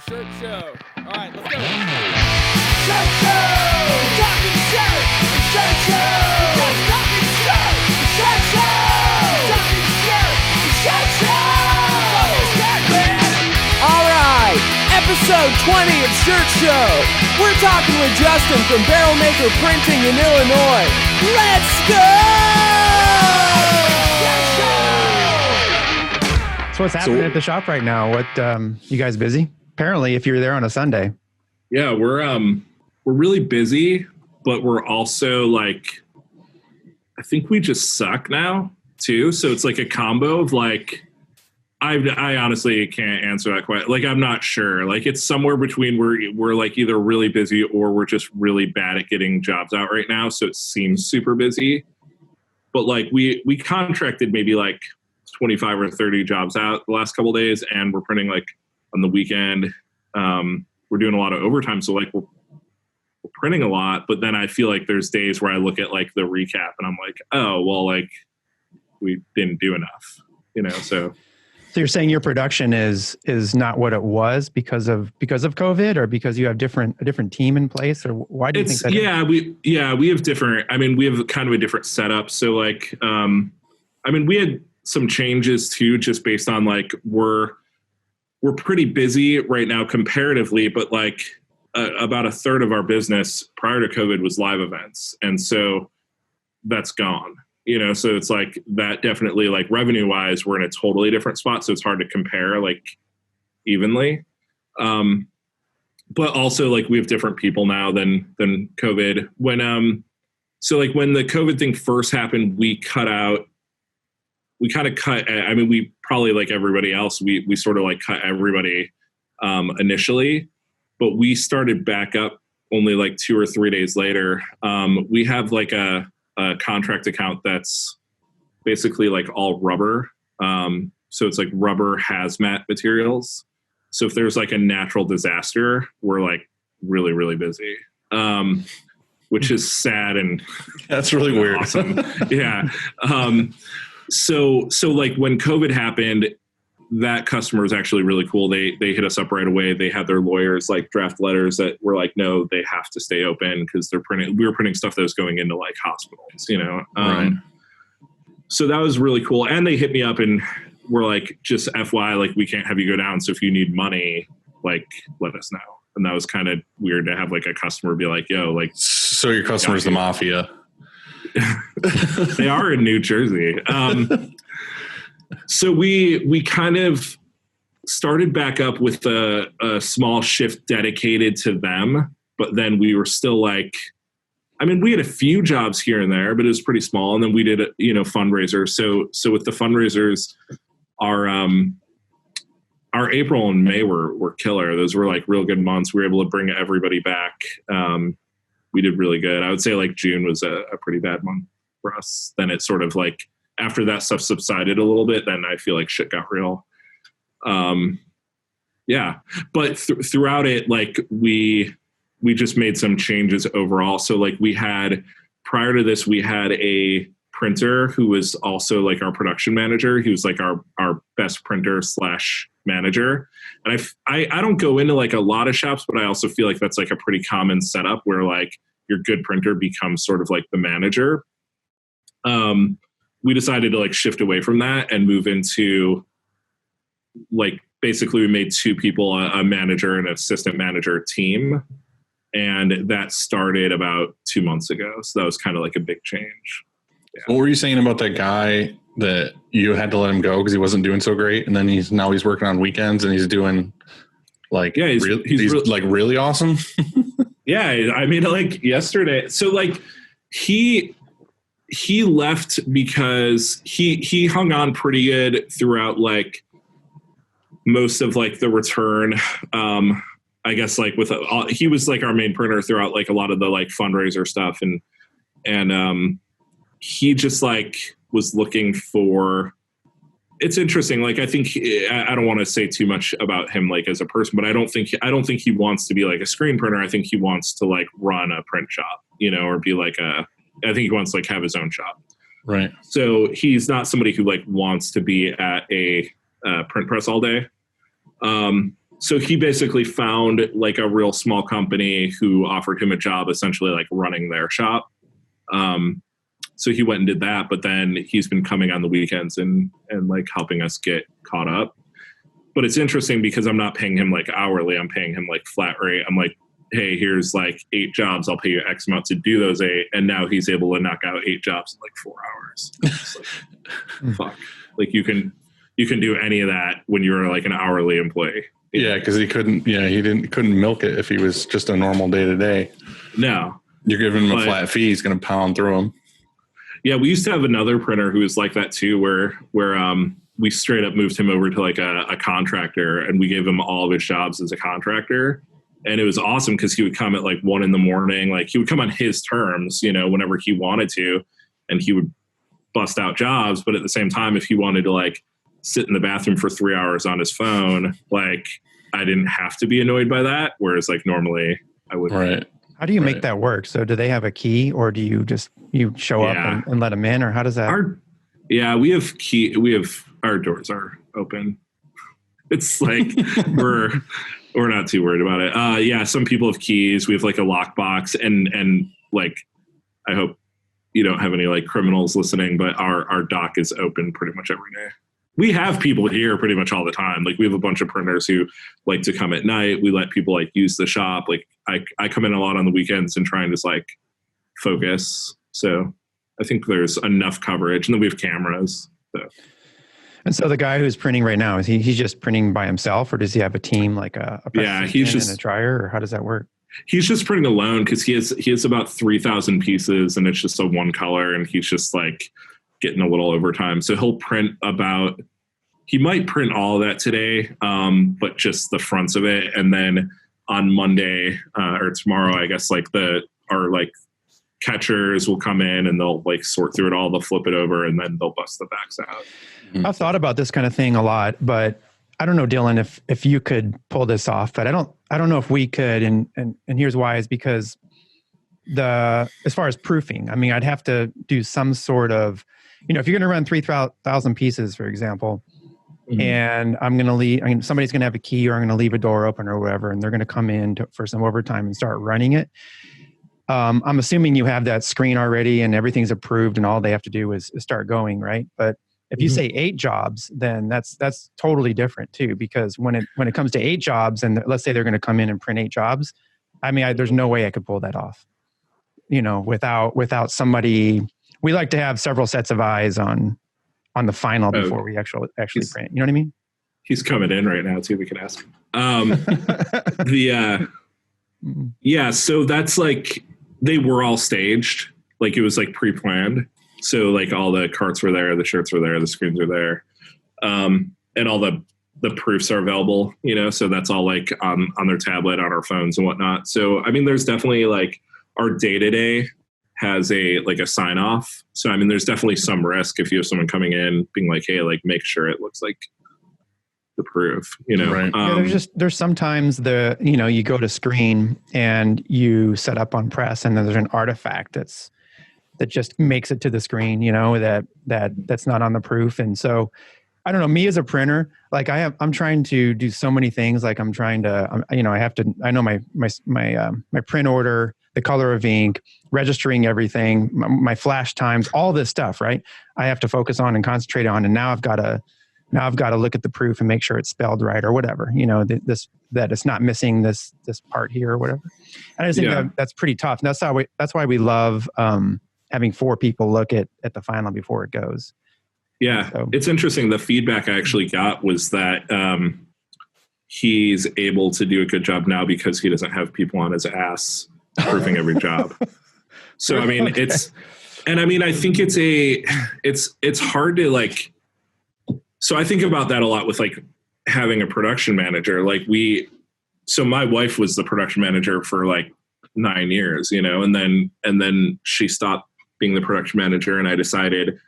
Shirt show. All right, let's go. Shirt show! Talking shirt! Shirt show! Just talking shirt! Shirt show! Talking shirt! Shirt show! Shirt, man! All right, episode 20 of Shirt Show. We're talking with Justin from Barrel Maker Printing in Illinois. Let's go! So what's happening at the shop right now? What you guys busy? Apparently, if you're there on a Sunday. Yeah, we're really busy, but we're also like, I think we just suck now too. So it's like a combo of like, I honestly can't answer that quite. Like, I'm not sure. Like, it's somewhere between we're like either really busy or we're just really bad at getting jobs out right now. So it seems super busy, but like we contracted maybe like 25 or 30 jobs out the last couple of days, and we're printing like on the weekend. We're doing a lot of overtime, so like we're printing a lot, but then I feel like there's days where I look at like the recap and I'm like, oh well, like we didn't do enough, you know. So you're saying your production is not what it was because of COVID, or because you have a different team in place, or why do you think that? We have different. I mean, we have kind of a different setup. So like, I mean, we had some changes too, just based on like we're pretty busy right now comparatively, but like about a third of our business prior to COVID was live events. And so that's gone, you know, so it's like that definitely like revenue wise, we're in a totally different spot. So it's hard to compare like evenly. But also like we have different people now than COVID. So like when the COVID thing first happened, we kind of cut, I mean, we probably like everybody else, we sort of like cut everybody initially, but we started back up only like 2 or 3 days later. We have like a contract account that's basically like all rubber. So it's like rubber hazmat materials. So if there's like a natural disaster, we're like really, really busy, which is sad. And that's really weird. Awesome. Yeah. So like when COVID happened, that customer was actually really cool. They hit us up right away. They had their lawyers like draft letters that were like, no, they have to stay open because we were printing stuff that was going into like hospitals, you know? Right. So that was really cool. And they hit me up and were like, just FYI, like we can't have you go down. So if you need money, like let us know. And that was kind of weird to have like a customer be like, yo, like. So your customer's the mafia. They are in New Jersey. So we kind of started back up with a small shift dedicated to them, but then we were still like, I mean, we had a few jobs here and there, but it was pretty small. And then we did, fundraisers. So with the fundraisers, our April and May were killer. Those were like real good months. We were able to bring everybody back. We did really good. I would say like June was a pretty bad month for us. Then it sort of like, after that stuff subsided a little bit, then I feel like shit got real. Yeah. But throughout it, like we just made some changes overall. So like prior to this, we had a printer who was also like our production manager. He was like our best printer / manager. And I don't go into like a lot of shops, but I also feel like that's like a pretty common setup where like your good printer becomes sort of like the manager. We decided to like shift away from that and move into like, basically we made 2 people, a manager and an assistant manager team. And that started about 2 months ago. So that was kind of like a big change. Yeah. What were you saying about that guy that you had to let him go because he wasn't doing so great? And then he's working on weekends and he's doing like, yeah, he's like really awesome. Yeah. I mean, like yesterday. So like he left because he hung on pretty good throughout like most of like the return. I guess like he was like our main printer throughout like a lot of the like fundraiser stuff. And he just like was looking for, it's interesting. Like, I think I don't want to say too much about him, like as a person, but I don't think he wants to be like a screen printer. I think he wants to like run a print shop, you know, or be like I think he wants to like have his own shop. Right. So he's not somebody who like wants to be at a print press all day. So he basically found like a real small company who offered him a job, essentially like running their shop. So he went and did that, but then he's been coming on the weekends and like helping us get caught up. But it's interesting because I'm not paying him like hourly. I'm paying him like flat rate. I'm like, hey, here's like 8 jobs. I'll pay you X amount to do those 8. And now he's able to knock out 8 jobs in like 4 hours. It's like, fuck. Like you can do any of that when you're like an hourly employee. Yeah, because he couldn't milk it if he was just a normal day to day. No. You're giving him a flat fee, he's going to pound through them. Yeah, we used to have another printer who was like that too, where we straight up moved him over to like a contractor, and we gave him all of his jobs as a contractor. And it was awesome because he would come at like 1 a.m. Like he would come on his terms, you know, whenever he wanted to, and he would bust out jobs. But at the same time, if he wanted to like sit in the bathroom for 3 hours on his phone, like I didn't have to be annoyed by that. Whereas like normally I would. Right. How do you make that work? So do they have a key, or do you just show up and let them in, or how does that? We have key. Our doors are open. It's like we're not too worried about it. Some people have keys. We have like a lockbox, and like I hope you don't have any like criminals listening, but our dock is open pretty much every day. We have people here pretty much all the time. Like we have a bunch of printers who like to come at night. We let people like use the shop. Like I come in a lot on the weekends and try and just like focus. So I think there's enough coverage, and then we have cameras. So. And so the guy who's printing right now, he's just printing by himself, or does he have a team like a press and a dryer, or how does that work? He's just printing alone because he has about 3,000 pieces, and it's just a one color, and he's just like getting a little overtime. So he might print all of that today, but just the fronts of it. And then on Monday or tomorrow, I guess like our like catchers will come in and they'll like sort through it all. They'll flip it over and then they'll bust the backs out. I've thought about this kind of thing a lot, but I don't know, Dylan, if you could pull this off, but I don't know if we could. And here's why is because as far as proofing, I mean, I'd have to do some sort of, you know, if you're going to run 3,000 pieces, for example, and somebody's going to have a key, or I'm going to leave a door open or whatever, and they're going to come in for some overtime and start running it. I'm assuming you have that screen already and everything's approved and all they have to do is start going, right? But if you say 8 jobs, then that's totally different too, because when it comes to 8 jobs, and let's say they're going to come in and print 8 jobs, I mean, there's no way I could pull that off, you know, without somebody. We like to have several sets of eyes on the final before we actually print. You know what I mean? He's coming in right now too. We can ask him. So that's like, they were all staged. Like it was like pre-planned. So like all the carts were there, the shirts were there, the screens were there. And all the proofs are available, you know, so that's all like on their tablet, on our phones and whatnot. So, I mean, there's definitely like our day-to-day has a sign off. So, I mean, there's definitely some risk if you have someone coming in being like, hey, like make sure it looks like the proof, you know. Right. There's sometimes you go to screen and you set up on press, and then there's an artifact that just makes it to the screen, you know, that's not on the proof. And so I don't know, me as a printer, like I'm trying to do so many things. Like I'm trying to, I know my print order, the color of ink, registering everything, my flash times, all this stuff, right? I have to focus on and concentrate on. And now I've got to look at the proof and make sure it's spelled right or whatever, you know, that it's not missing this part here or whatever. And I just think that's pretty tough. And that's why we love having 4 people look at the final before it goes. Yeah. So. It's interesting. The feedback I actually got was that he's able to do a good job now because he doesn't have people on his ass proofing every job. So, I mean, I think it's hard to like, so I think about that a lot with like having a production manager. So my wife was the production manager for like 9 years, you know, and then she stopped being the production manager, and I decided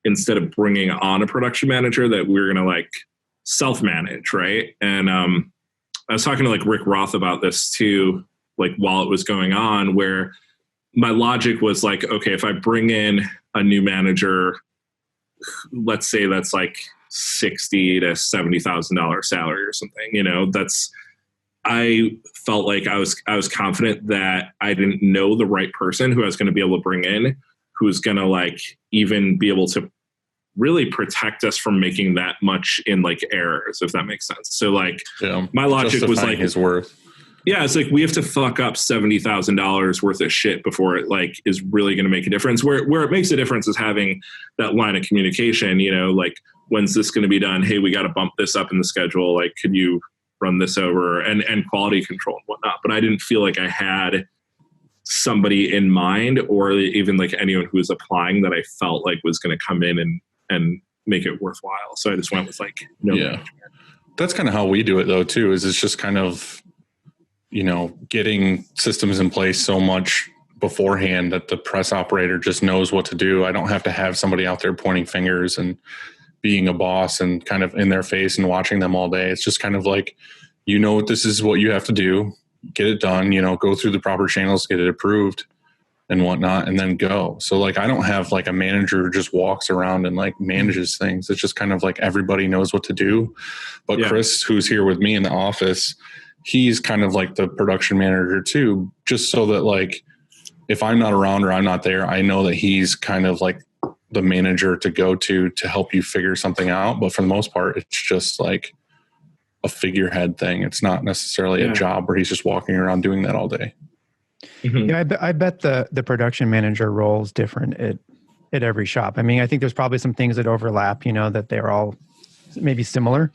instead of bringing on a production manager that we were going to like self-manage. Right. And I was talking to like Rick Roth about this too, like while it was going on, where my logic was like, okay, if I bring in a new manager, let's say that's like $60,000 to $70,000 salary or something. You know, I felt like I was confident that I didn't know the right person who I was going to be able to bring in, who's going to like even be able to really protect us from making that much in like errors, if that makes sense. So like my logic was like his worth. Yeah, it's like we have to fuck up $70,000 worth of shit before it like is really going to make a difference. Where it makes a difference is having that line of communication, you know, like when's this going to be done? Hey, we got to bump this up in the schedule. Like, could you run this over and quality control and whatnot? But I didn't feel like I had somebody in mind or even like anyone who was applying that I felt like was going to come in and make it worthwhile. So I just went with like, no management. That's kind of how we do it though, too, is it's just kind of, you know, getting systems in place so much beforehand that the press operator just knows what to do. I don't have to have somebody out there pointing fingers and being a boss and kind of in their face and watching them all day. It's just kind of like, you know, this is what you have to do, get it done, you know, go through the proper channels, get it approved and whatnot, and then go. So like, I don't have like a manager who just walks around and like manages things. It's just kind of like everybody knows what to do. But Chris, who's here with me in the office, he's kind of like the production manager too, just so that like, if I'm not around or I'm not there, I know that he's kind of like the manager to go to help you figure something out. But for the most part, it's just like a figurehead thing. It's not necessarily a job where he's just walking around doing that all day. Mm-hmm. Yeah, I bet the production manager role is different at every shop. I mean, I think there's probably some things that overlap, you know, that they're all maybe similar.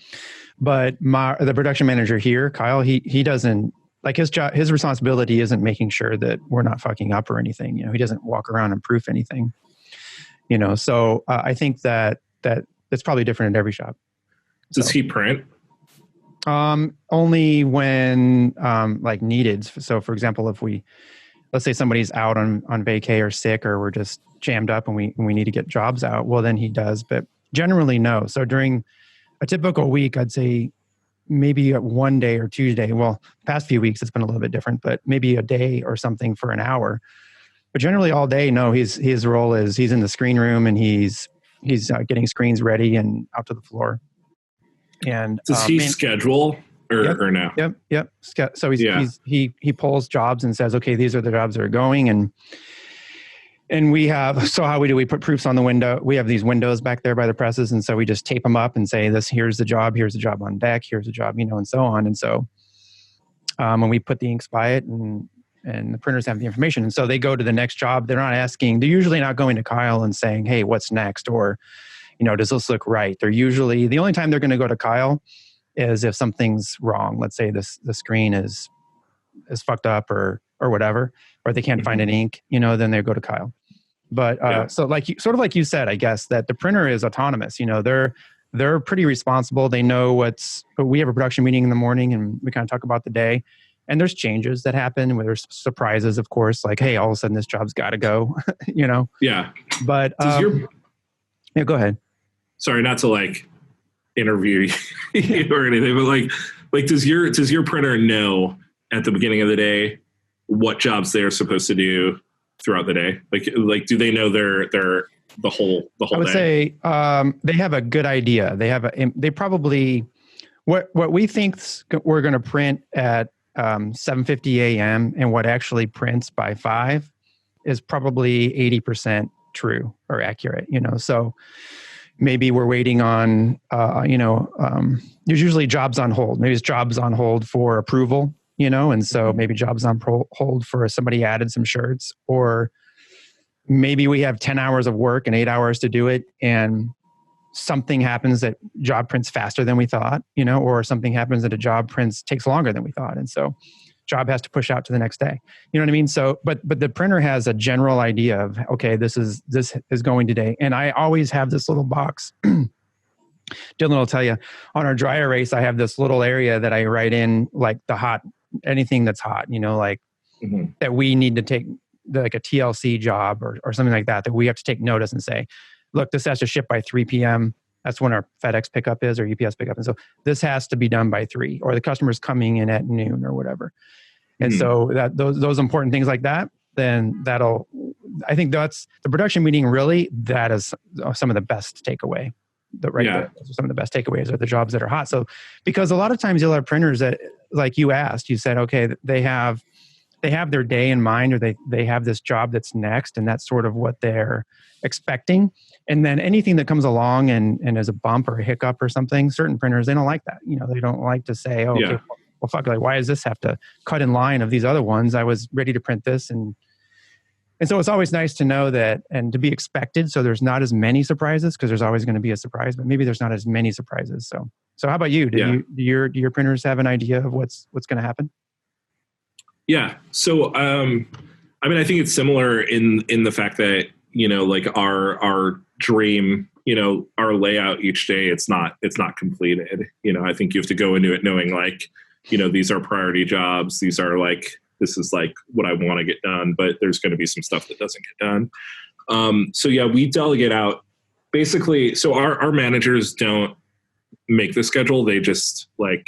But the production manager here, Kyle, he doesn't like his job. His responsibility isn't making sure that we're not fucking up or anything. You know, he doesn't walk around and proof anything. You know, so I think that it's probably different at every shop. Does he print? Only when like needed. So, for example, if let's say somebody's out on vacay or sick, or we're just jammed up and we need to get jobs out, well, then he does. But generally, no. So during a typical week, I'd say maybe one day or Tuesday. Well, past few weeks, it's been a little bit different, but maybe a day or something for an hour. But generally all day, no, his role is he's in the screen room and he's getting screens ready and out to the floor. And does he schedule or no? Yep. So he pulls jobs and says, okay, these are the jobs that are going. And we have, so how we put proofs on the window. We have these windows back there by the presses. And so we just tape them up and say here's the job on deck, here's the job, you know, and so on. And so when we put the inks by it and the printers have the information. And so they go to the next job. They're usually not going to Kyle and saying, hey, what's next? Or, you know, does this look right? They're usually, the only time they're going to go to Kyle is if something's wrong. Let's say the screen is fucked up or whatever, or they can't find an ink, you know, then they go to Kyle. But so sort of like you said, I guess that the printer is autonomous. You know, they're pretty responsible. They know we have a production meeting in the morning and we kind of talk about the day. And there's changes that happen where there's surprises, of course, like, hey, all of a sudden this job's got to go, you know? Yeah. But yeah, go ahead. Sorry, not to like interview you or anything, but like does your printer know at the beginning of the day what jobs they're supposed to do throughout the day? Like do they know they're the whole I would day? Say they have a good idea. They probably what we think we're going to print at 7:50 a.m. and what actually prints by 5 is probably 80% true or accurate, you know. So maybe we're waiting on there's usually jobs on hold. Maybe it's jobs on hold for approval, you know, and so maybe jobs on hold for somebody added some shirts, or maybe we have 10 hours of work and 8 hours to do it, and something happens that job prints faster than we thought, you know, or something happens that a job takes longer than we thought. And so job has to push out to the next day. You know what I mean? So, but the printer has a general idea of, okay, this is going today. And I always have this little box. Dylan will tell you, on our dry erase, I have this little area that I write in like anything that's hot, you know, like that we need to take like a TLC job or something like that we have to take notice and say, look, this has to ship by 3 p.m. That's when our FedEx pickup is or UPS pickup. And so this has to be done by 3, or the customer's coming in at noon or whatever. And so those important things like that, then I think that's the production meeting. Really, that is some of the best takeaway. Those are some of the best takeaways are the jobs that are hot. So, because a lot of times you'll have printers that, like you asked, you said, okay, they have their day in mind, or they have this job that's next, and that's sort of what they're expecting. And then anything that comes along and is a bump or a hiccup or something, certain printers, they don't like that. They don't like to say, oh, okay, well, fuck, like, why does this have to cut in line of these other ones? I was ready to print this. And so it's always nice to know that and to be expected. So there's not as many surprises, because there's always going to be a surprise, but maybe there's not as many surprises. So how about you? Do your printers have an idea of what's going to happen? Yeah. So, I think it's similar in the fact that, like our dream, our layout each day, it's not completed. I think you have to go into it knowing like, these are priority jobs. These are like, this is like what I want to get done, but there's going to be some stuff that doesn't get done. So yeah, we delegate out basically. So our managers don't make the schedule. They just like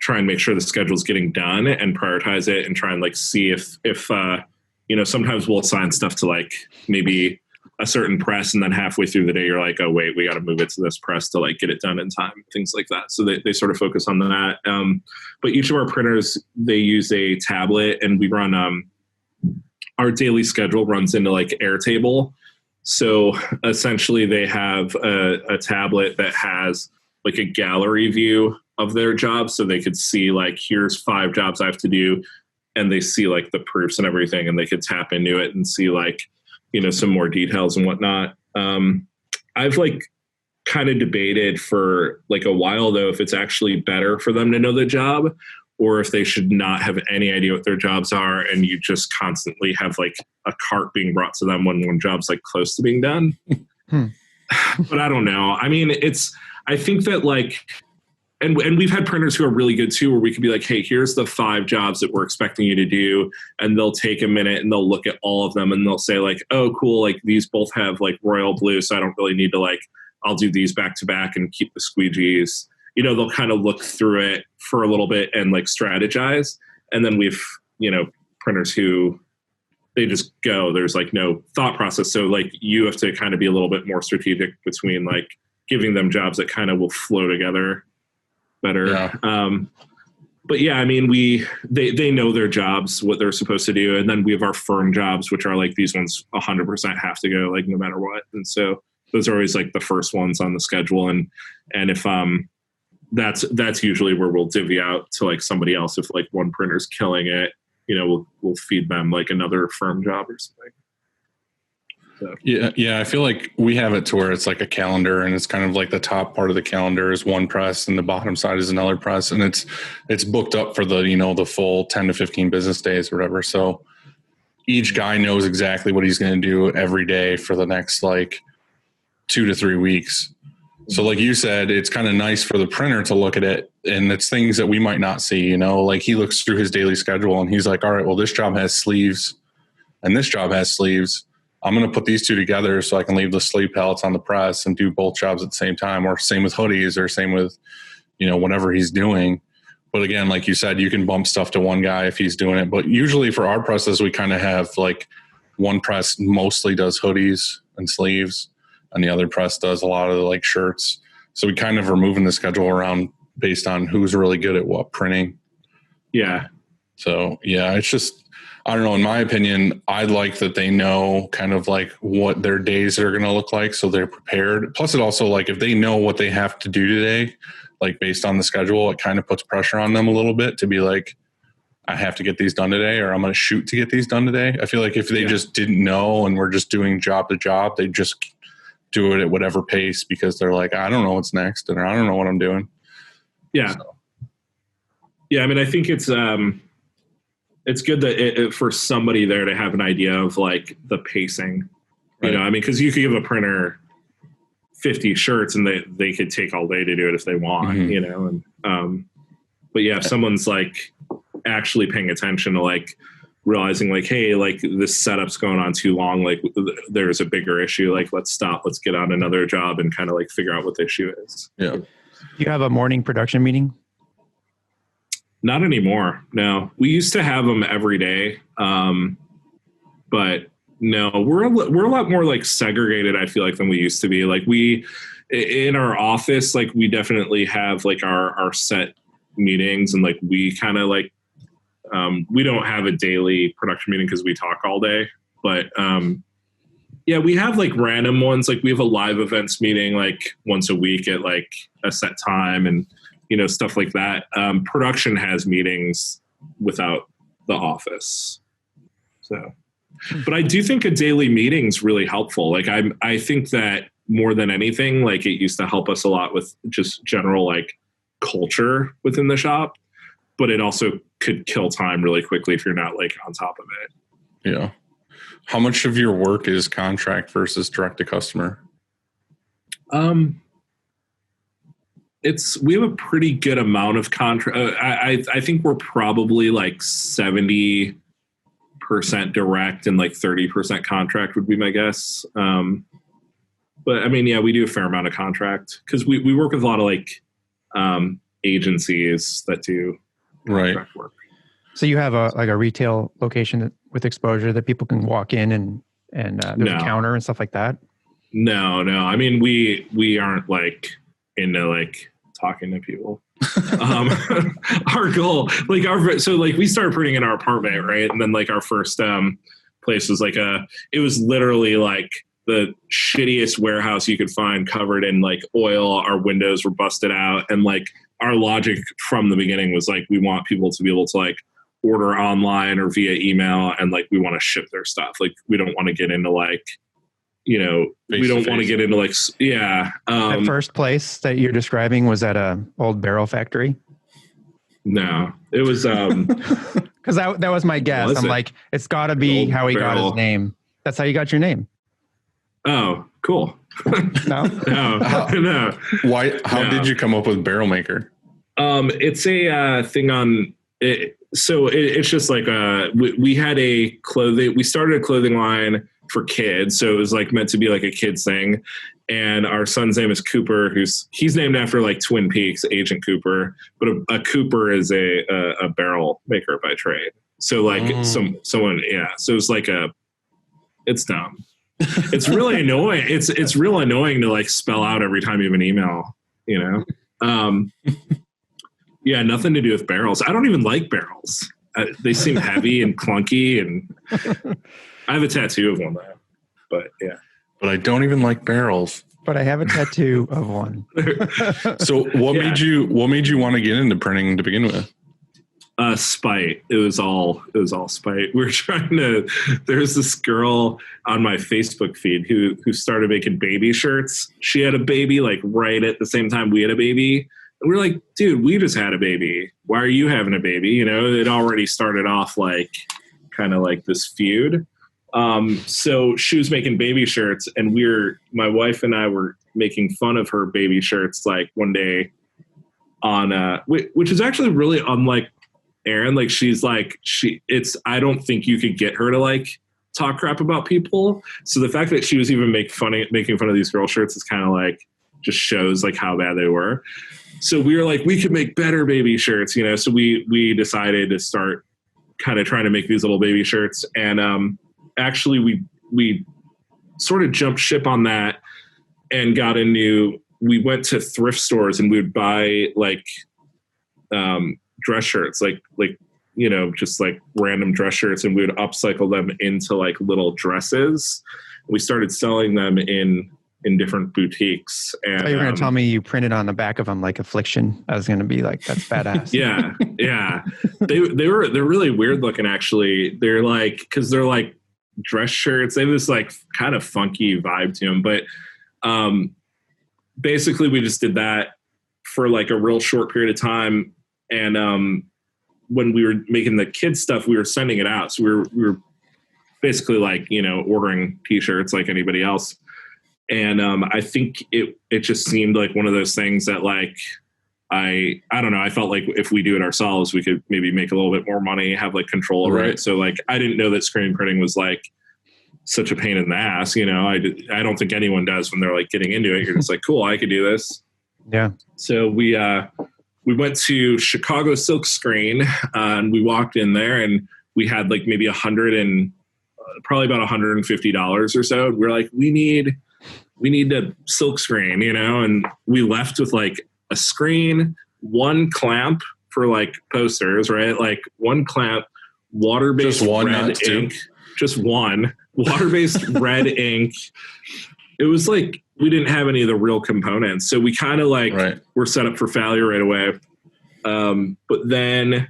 try and make sure the schedule is getting done and prioritize it and try and like see if sometimes we'll assign stuff to like maybe a certain press, and then halfway through the day you're like, oh wait, we got to move it to this press to like get it done in time, things like that. So they sort of focus on that. But each of our printers, they use a tablet, and we run our daily schedule runs into like Airtable. So essentially they have a tablet that has like a gallery view of their jobs, so they could see like, here's 5 jobs I have to do, and they see like the proofs and everything, and they could tap into it and see like, some more details and whatnot. I've like kind of debated for like a while though, if it's actually better for them to know the job, or if they should not have any idea what their jobs are, and you just constantly have like a cart being brought to them when one job's like close to being done. But I don't know. I mean, I think that like, and we've had printers who are really good too, where we could be like, hey, here's the 5 jobs that we're expecting you to do. And they'll take a minute and they'll look at all of them and they'll say like, oh, cool. Like these both have like royal blue. So I don't really need to like, I'll do these back to back and keep the squeegees. They'll kind of look through it for a little bit and like strategize. And then we've, printers who they just go, there's like no thought process. So like you have to kind of be a little bit more strategic between like giving them jobs that kind of will flow together better. Yeah. But yeah, I mean, they know their jobs, what they're supposed to do. And then we have our firm jobs, which are like, these ones 100% have to go like no matter what. And so those are always like the first ones on the schedule. And if, that's usually where we'll divvy out to like somebody else. If like one printer's killing it, we'll feed them like another firm job or something. So. Yeah. I feel like we have it to where it's like a calendar, and it's kind of like the top part of the calendar is one press and the bottom side is another press, and it's booked up for the the full 10 to 15 business days or whatever. So each guy knows exactly what he's going to do every day for the next like 2 to 3 weeks. So like you said, it's kind of nice for the printer to look at it, and it's things that we might not see. Like he looks through his daily schedule and he's like, all right, well, this job has sleeves and this job has sleeves. I'm going to put these 2 together so I can leave the sleeve pallets on the press and do both jobs at the same time, or same with hoodies, or same with, whatever he's doing. But again, like you said, you can bump stuff to one guy if he's doing it. But usually for our presses, we kind of have like one press mostly does hoodies and sleeves, and the other press does a lot of like shirts. So we kind of are moving the schedule around based on who's really good at what printing. Yeah. So yeah, it's just, I don't know. In my opinion, I like that they know kind of like what their days are going to look like, so they're prepared. Plus, it also like if they know what they have to do today, like based on the schedule, it kind of puts pressure on them a little bit to be like, I have to get these done today, or I'm going to shoot to get these done today. I feel like if they just didn't know and we're just doing job to job, they just do it at whatever pace because they're like, I don't know what's next, and I don't know what I'm doing. Yeah. So. Yeah. I mean, I think it's good that for somebody there to have an idea of like the pacing, right. I mean, cause you could give a printer 50 shirts and they could take all day to do it if they want, and, but yeah, if someone's like actually paying attention to like realizing like, hey, like this setup's going on too long, like there's a bigger issue, like let's stop, let's get on another job and kind of like figure out what the issue is. Yeah. Do you have a morning production meeting? Not anymore. No, we used to have them every day. But no, we're a lot more like segregated, I feel like, than we used to be. Like in our office, like we definitely have like our set meetings, and like we kind of like we don't have a daily production meeting because we talk all day, but yeah, we have like random ones. Like we have a live events meeting like once a week at like a set time, and stuff like that. Production has meetings without the office. So, but I do think a daily meeting is really helpful. Like I think that more than anything, like it used to help us a lot with just general like culture within the shop, but it also could kill time really quickly if you're not like on top of it. Yeah. How much of your work is contract versus direct to customer? We have a pretty good amount of contract. I think we're probably like 70% direct and like 30% contract would be my guess. But I mean, yeah, we do a fair amount of contract because we work with a lot of like agencies that do contract work. So you have a retail location with exposure that people can walk in and there's a counter and stuff like that? No. I mean, we aren't like into like talking to people. Our goal, like we started printing in our apartment, right? And then like our first place was like it was literally like the shittiest warehouse you could find, covered in like oil. Our windows were busted out, and like our logic from the beginning was like we want people to be able to like order online or via email, and like we want to ship their stuff. Like we don't want to get into like we don't want to get into like that first place that you're describing was at a old barrel factory. No, it was because that was my guess. I'm like, it's got to be how he got his name. That's how you got your name. Oh, cool. No. No. Why? How did you come up with Barrel Maker? It's a thing on it. So it's just like we had we started a clothing line for kids, so it was like meant to be like a kids thing. And our son's name is Cooper, he's named after like Twin Peaks, Agent Cooper, but a Cooper is a barrel maker by trade. So like someone, yeah. So it's like it's dumb. It's really annoying. It's real annoying to like spell out every time you have an email, Yeah, nothing to do with barrels. I don't even like barrels. They seem heavy and clunky, and I have a tattoo of one though. But yeah. But I don't even like barrels. But I have a tattoo of one. So what made you want to get into printing to begin with? Spite. It was all spite. We were there's this girl on my Facebook feed who started making baby shirts. She had a baby like right at the same time we had a baby. And we were like, dude, we just had a baby. Why are you having a baby? It already started off like kind of like this feud. So she was making baby shirts, and my wife and I were making fun of her baby shirts like one day on which is actually really unlike Erin. Like I don't think you could get her to like talk crap about people. So the fact that she was even making fun of these girl shirts is kind of like just shows like how bad they were. So we were like, we could make better baby shirts, so we decided to start kind of trying to make these little baby shirts. And actually we sort of jumped ship on that and we went to thrift stores, and we would buy like dress shirts, like just like random dress shirts, and we would upcycle them into like little dresses. We started selling them in different boutiques. And you were going to tell me you printed on the back of them like Affliction. I was going to be like, that's badass. Yeah. They're really weird looking, actually. They're like, because they're like dress shirts. They have this like kind of funky vibe to them. But basically we just did that for like a real short period of time. And when we were making the kids stuff, we were sending it out. So we were basically like, ordering t-shirts like anybody else. And I think it just seemed like one of those things that like, I don't know. I felt like if we do it ourselves, we could maybe make a little bit more money, have like control over it. So like, I didn't know that screen printing was like such a pain in the ass. I don't think anyone does when they're like getting into it. You're just like, cool, I could do this. Yeah. So we went to Chicago Silk Screen and we walked in there, and we had like maybe probably about $150 or so. We're like, we we need a silk screen, and we left with like a screen, one clamp for like posters, right? Like one clamp, water-based Just one, red not two? ink, just one water-based red ink. It was like we didn't have any of the real components, so we kind of like were set up for failure right away. But then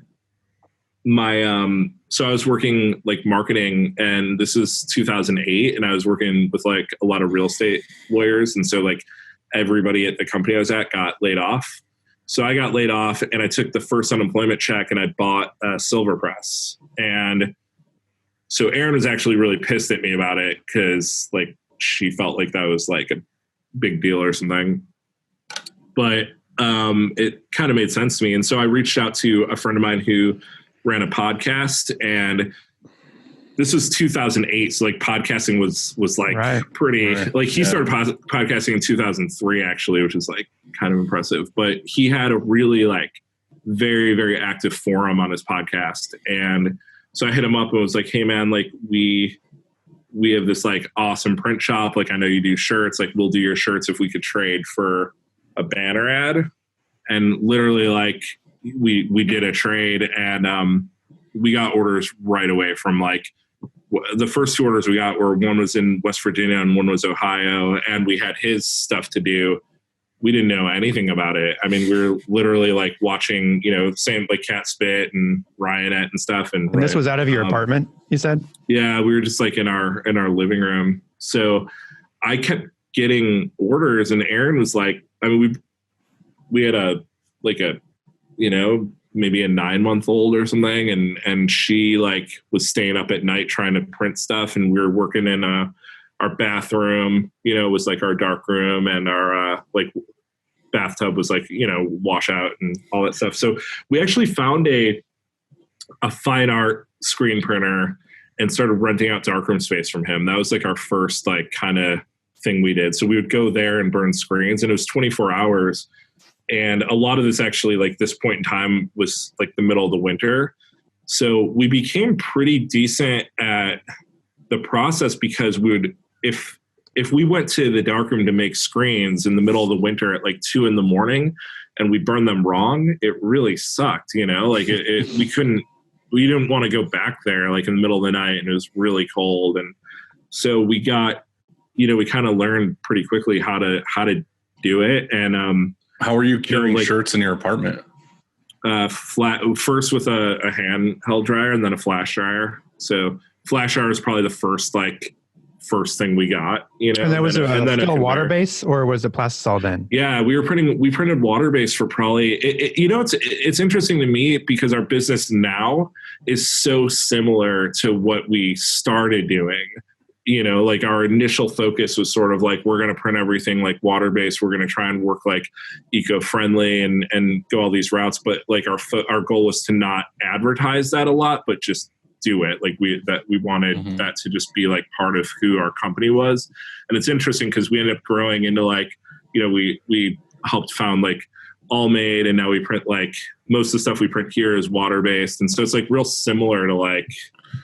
so I was working like marketing, and this is 2008, and I was working with like a lot of real estate lawyers, and so like everybody at the company I was at got laid off. So I got laid off, and I took the first unemployment check, and I bought a silver press. And so Erin was actually really pissed at me about it because like she felt like that was like a big deal or something. But it kind of made sense to me, and so I reached out to a friend of mine who ran a podcast, and this was 2008. So like podcasting was like pretty, like he started podcasting in 2003 actually, which is like kind of impressive, but he had a really like very, very active forum on his podcast. And so I hit him up and was like, hey man, like we have this like awesome print shop. Like I know you do shirts, like we'll do your shirts if we could trade for a banner ad. And literally like, we did a trade, and we got orders right away from like the first two orders we got were one was in West Virginia and one was Ohio, and we had his stuff to do. We didn't know anything about it. I mean, we were literally like watching, same like Cat Spit and Ryanette and stuff. And this was out of your apartment, you said? Yeah, we were just like in our living room. So I kept getting orders, and Erin was like, I mean, we had maybe a 9-month-old or something. And she like was staying up at night trying to print stuff. And we were working in our bathroom, was like our dark room, and our like bathtub was like, washout and all that stuff. So we actually found a fine art screen printer and started renting out darkroom space from him. That was like our first like kind of thing we did. So we would go there and burn screens, and it was 24 hours. And a lot of this actually, like this point in time was like the middle of the winter. So we became pretty decent at the process because we would, if we went to the darkroom to make screens in the middle of the winter at like 2 a.m. and we burned them wrong, it really sucked, like we didn't want to go back there like in the middle of the night, and it was really cold. And so we got, we kind of learned pretty quickly how to do it. And, how are you carrying shirts in your apartment? First with a handheld dryer, and then a flash dryer. So flash dryer is probably the first thing we got, And that was still water base, or was it plastisol then? Yeah, we printed water base for probably, it's interesting to me because our business now is so similar to what we started doing. Like our initial focus was sort of like, we're going to print everything like water-based. We're going to try and work like eco-friendly and go all these routes. But like our goal was to not advertise that a lot, but just do it. Like we wanted that to just be like part of who our company was. And it's interesting because we ended up growing into like, we helped found like All Made, and now we print like most of the stuff we print here is water-based. And so it's like real similar to like,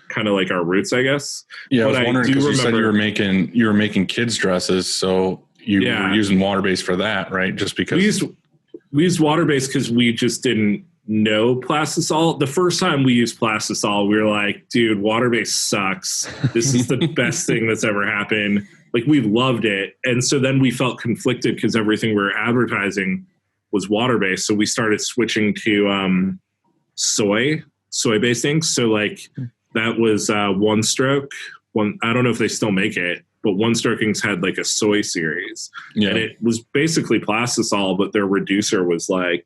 kind of like our roots, I guess. Yeah, I was wondering because you said you were making kids dresses, so you were using water-based for that, right? Just because we used water-based because we just didn't know plastisol. The first time we used plastisol, we were like, dude, water-based sucks. This is the best thing that's ever happened. Like we loved it. And so then we felt conflicted because everything we were advertising was water-based. So we started switching to soy-based inks. So like that was One Stroke. I don't know if they still make it, but One Stroke inks had like a soy series. Yeah. And it was basically plastisol, but their reducer was like,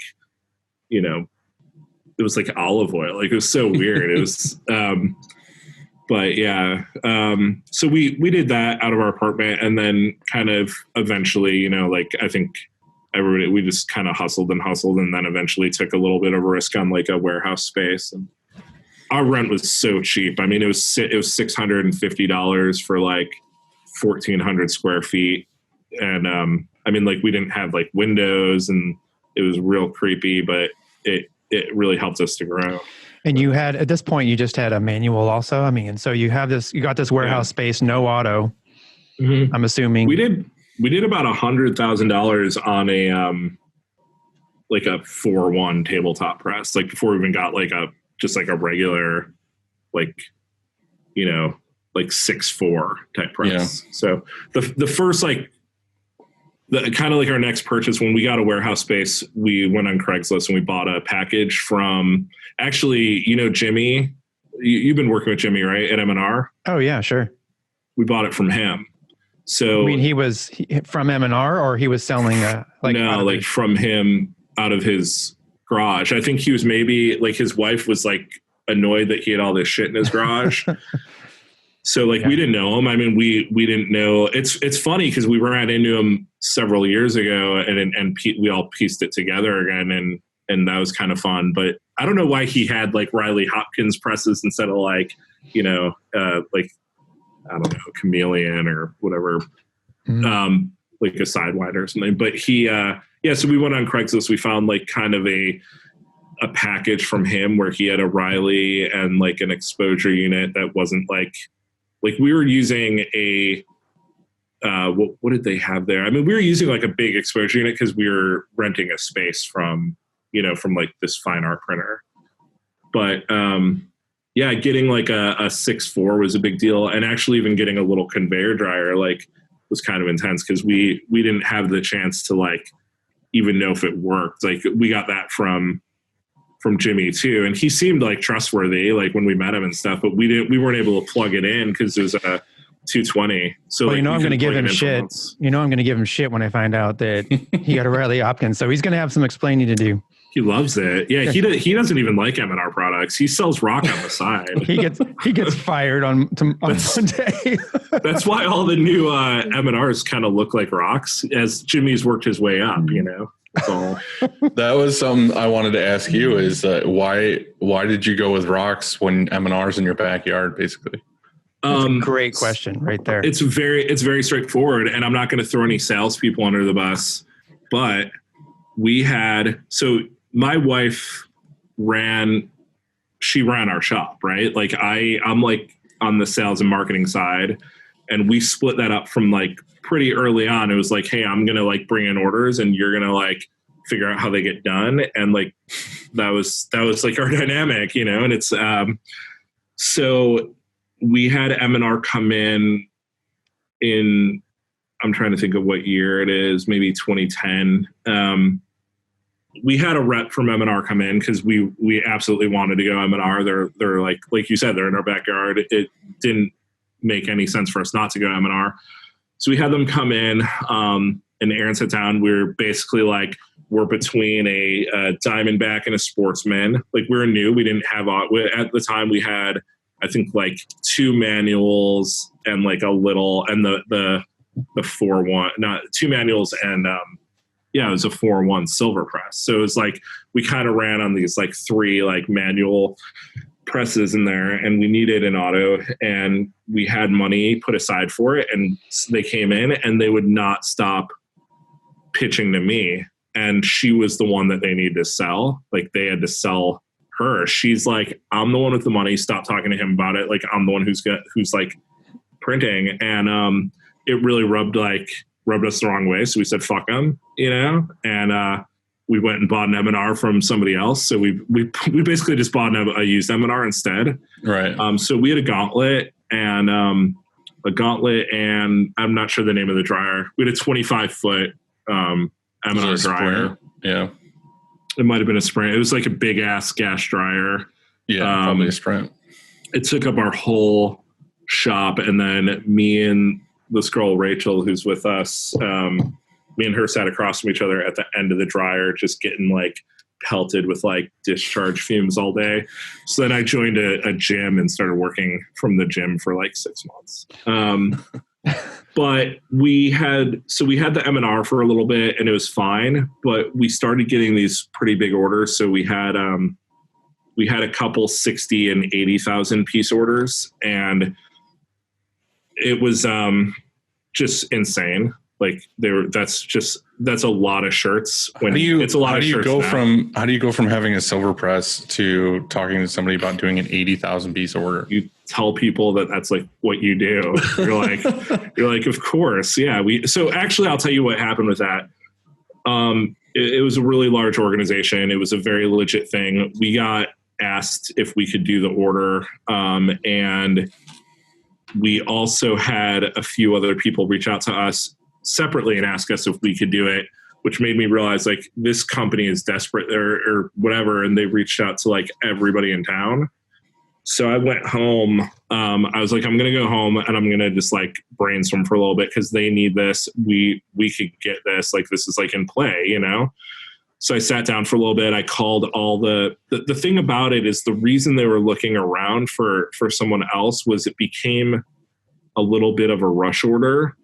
it was like olive oil. Like it was so weird. It was, but yeah. So we did that out of our apartment, and then kind of eventually, like I think we just kind of hustled, and then eventually took a little bit of a risk on like a warehouse space. And our rent was so cheap. I mean, it was $650 for like 1,400 square feet. And I mean, like we didn't have like windows, and it was real creepy, but it really helped us to grow. And you had, at this point, you just had a manual also. I mean, and so you got this warehouse space, no auto. I'm assuming we We did about $100,000 on a like a 4-1 tabletop press, like before we even got like a regular, like, you know, like 6'4" type press. Yeah. So the first, like, the kind of like our next purchase, when we got a warehouse space, we went on Craigslist and we bought a package from, actually, you know, Jimmy, you've been working with Jimmy, right? At M&R. Oh yeah, sure. We bought it from him. So I mean, he was from M&R, or he was selling from him out of his garage. I think he was, maybe like, his wife was like annoyed that he had all this shit in his garage. So like, we didn't know him. I mean, we didn't know. It's funny because we ran into him several years ago, and we all pieced it together again, and that was kind of fun. But I don't know why he had like Riley Hopkins presses instead of like, you know, like, I don't know, Chameleon or whatever, like a Sidewinder or something. But he, so we went on Craigslist. We found like kind of a package from him where he had a Riley and like an exposure unit that wasn't like we were using a, what did they have there? I mean, we were using like a big exposure unit because we were renting a space from like this fine art printer. But, getting like a 6'4" was a big deal. And actually even getting a little conveyor dryer, like, was kind of intense because we didn't have the chance to like even know if it worked. Like, we got that from Jimmy too. And he seemed like trustworthy, like when we met him and stuff, but we weren't able to plug it in because there's a 220. So well, like, I'm going to give him shit. I'm going to give him shit when I find out that he got a Riley Hopkins. So he's going to have some explaining to do. He loves it. Yeah, he doesn't even like M&R products. He sells rock on the side. he gets fired on Monday. That's why all the new M&Rs kind of look like rocks as Jimmy's worked his way up, you know. So that was something I wanted to ask you is why did you go with rocks when M&R's in your backyard, basically? That's a great question right there. It's very straightforward, and I'm not going to throw any salespeople under the bus, but my wife ran our shop, right? Like I'm like on the sales and marketing side, and we split that up from like pretty early on. It was like, hey, I'm going to like bring in orders and you're going to like figure out how they get done. And like, that was like our dynamic, you know? And it's, so we had M&R come in, I'm trying to think of what year it is, maybe 2010. We had a rep from M&R come in because we absolutely wanted to go M&R. They're like you said, they're in our backyard. It didn't make any sense for us not to go M&R. So we had them come in, and Aaron sat down. We're basically like, we're between a Diamondback and a Sportsman. Like, we're new. We didn't have, at the time we had, I think like 2 manuals and like a little, and the 4-1, not 2 manuals and, it was a 4-1 silver press. So it was like, we kind of ran on these like 3 like manual presses in there, and we needed an auto, and we had money put aside for it. And they came in and they would not stop pitching to me. And she was the one that they needed to sell. Like, they had to sell her. She's like, I'm the one with the money. Stop talking to him about it. Like, I'm the one who's like printing. And, it really rubbed us the wrong way. So we said, fuck them, you know? And, we went and bought an M&R from somebody else. So we basically just bought a used M&R instead. Right. So we had a gauntlet and I'm not sure the name of the dryer. We had a 25-foot M&R dryer. Yeah. It might've been a Sprint. It was like a big ass gas dryer. Yeah. Probably a Sprint. It took up our whole shop. And then me and this girl, Rachel, who's with us, me and her sat across from each other at the end of the dryer, just getting like pelted with like discharge fumes all day. So then I joined a gym and started working from the gym for like 6 months. But we had the M&R for a little bit and it was fine, but we started getting these pretty big orders. So we had a couple 60 and 80,000 piece orders, and it was just insane. Like that's a lot of shirts. When it's a lot of shirts. How do you go from having a silver press to talking to somebody about doing an 80,000 piece order? You tell people that that's like what you do. You're like, of course. Yeah. So actually I'll tell you what happened with that. It was a really large organization. It was a very legit thing. We got asked if we could do the order. And we also had a few other people reach out to us separately and ask us if we could do it, which made me realize like this company is desperate or whatever. And they reached out to like everybody in town. So I went home. I was like, I'm going to go home and I'm going to just like brainstorm for a little bit because they need this. We could get this. Like, this is like in play, you know? So I sat down for a little bit. I called all the thing about it is the reason they were looking around for someone else was it became a little bit of a rush order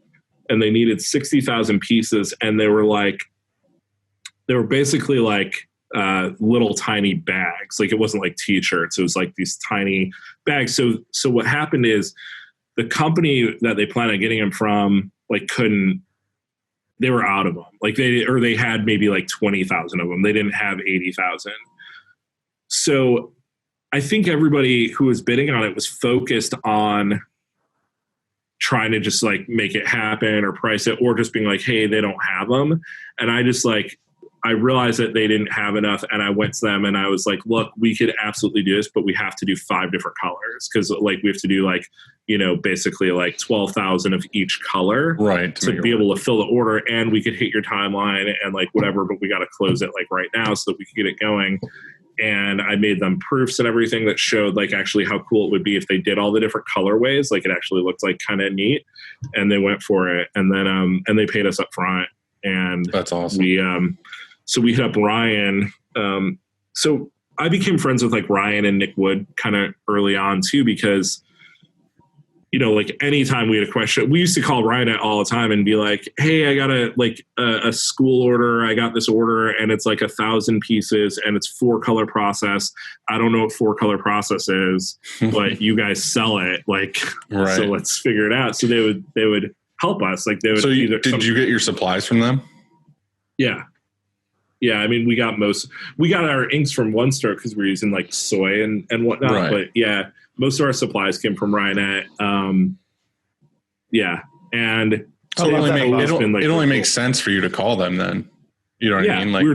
and they needed 60,000 pieces. And they were basically like little tiny bags. Like it wasn't like t-shirts. It was like these tiny bags. So what happened is the company that they planned on getting them from, like they were out of them. Like they had maybe like 20,000 of them. They didn't have 80,000. So I think everybody who was bidding on it was focused on trying to just like make it happen or price it or just being like, hey, they don't have them. And I realized that they didn't have enough and I went to them and I was like, look, we could absolutely do this, but we have to do 5 different colors. Cause like we have to do like, you know, basically like 12,000 of each color, right, to be able to fill the order, and we could hit your timeline and like whatever, but we got to close it like right now so that we could get it going. And I made them proofs and everything that showed like actually how cool it would be if they did all the different colorways. Like it actually looked like kind of neat, and they went for it. And then and they paid us up front, and that's awesome. So we hit up Ryan. So I became friends with like Ryan and Nick Wood kind of early on too, because, you know, like anytime we had a question, we used to call Ryan all the time and be like, hey, I got a school order. I got this order and it's like 1,000 pieces and it's 4-color process. I don't know what 4-color process is, but you guys sell it. Like, right. So let's figure it out. So they would help us. Like they would. So did you get your supplies from them? Yeah. Yeah, I mean, we got our inks from One Stroke because we're using like soy and whatnot. Right. But yeah, most of our supplies came from Ryanette. Yeah, and so it only makes sense for you to call them then. You know what I mean? Like,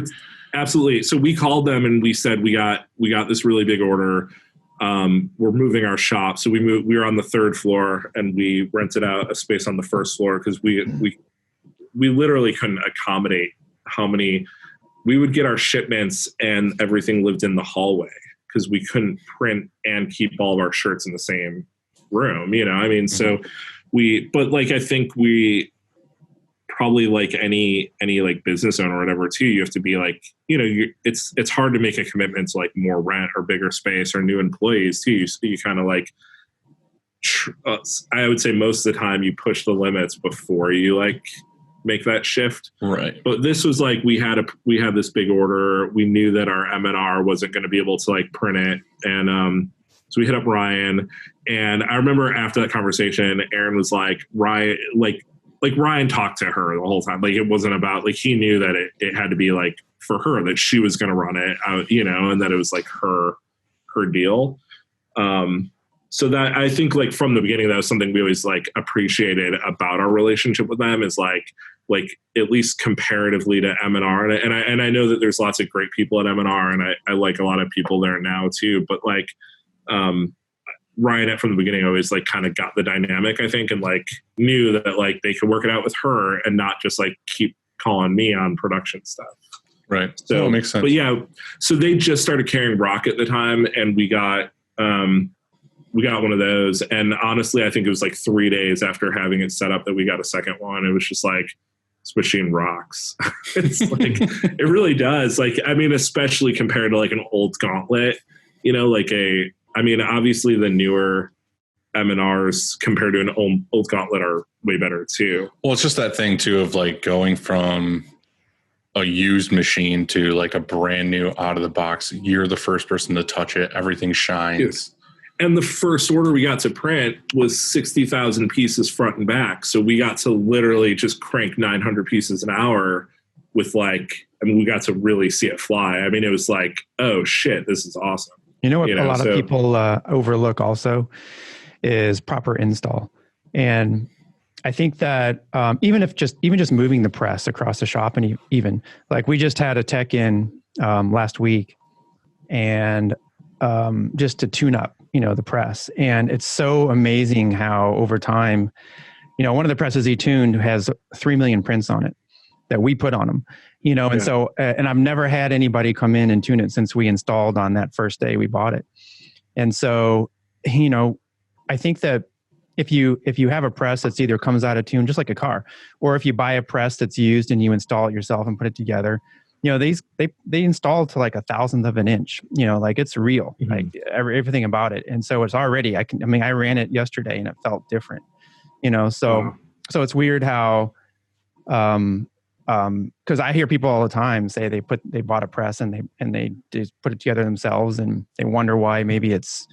absolutely. So we called them and we said we got this really big order. We're moving our shop, so we were on the 3rd floor and we rented out a space on the 1st floor because we literally couldn't accommodate how many. We would get our shipments and everything lived in the hallway because we couldn't print and keep all of our shirts in the same room, you know? I mean, so but like, I think we probably like any like business owner or whatever too, you have to be like, you know, it's hard to make a commitment to like more rent or bigger space or new employees too. So you kind of like, I would say most of the time you push the limits before you like make that shift. Right. But this was like, we had this big order. We knew that our M&R wasn't going to be able to like print it. And, so we hit up Ryan, and I remember after that conversation, Aaron was like, Ryan, like Ryan talked to her the whole time. Like it wasn't about like, he knew that it had to be like for her, that she was going to run it out, you know, and that it was like her deal. So that I think like from the beginning, that was something we always like appreciated about our relationship with them is like at least comparatively to M&R. And I know that there's lots of great people at M&R, and I like a lot of people there now too, but like, Ryan from the beginning always like kind of got the dynamic, I think, and like knew that like they could work it out with her and not just like keep calling me on production stuff. Right. So it makes sense. But yeah, so they just started carrying Rock at the time, and we got one of those. And honestly, I think it was like 3 days after having it set up that we got a second one. It was just like, this machine rocks. It's like, it really does. Like, I mean, especially compared to like an old Gauntlet, you know, like obviously the newer M&Rs compared to an old Gauntlet are way better too. Well, it's just that thing too of like going from a used machine to like a brand new out of the box. You're the first person to touch it. Everything shines. Dude. And the first order we got to print was 60,000 pieces front and back. So we got to literally just crank 900 pieces an hour with we got to really see it fly. I mean, it was like, oh shit, this is awesome. You know what a lot of people overlook also is proper install. And I think that even just moving the press across the shop, and even like we just had a tech in last week, and just to tune up, the press. And it's so amazing how over time, one of the presses he tuned has 3 million prints on it that we put on them, and so, and I've never had anybody come in and tune it since we installed on that first day we bought it. And so, I think that if you have a press that's either comes out of tune, just like a car, or if you buy a press that's used and you install it yourself and put it together, they install to like 1,000th of an inch, like it's real, like everything about it. And so it's already, I ran it yesterday and it felt different, so it's weird how, cause I hear people all the time say they bought a press and they just put it together themselves and they wonder why maybe it's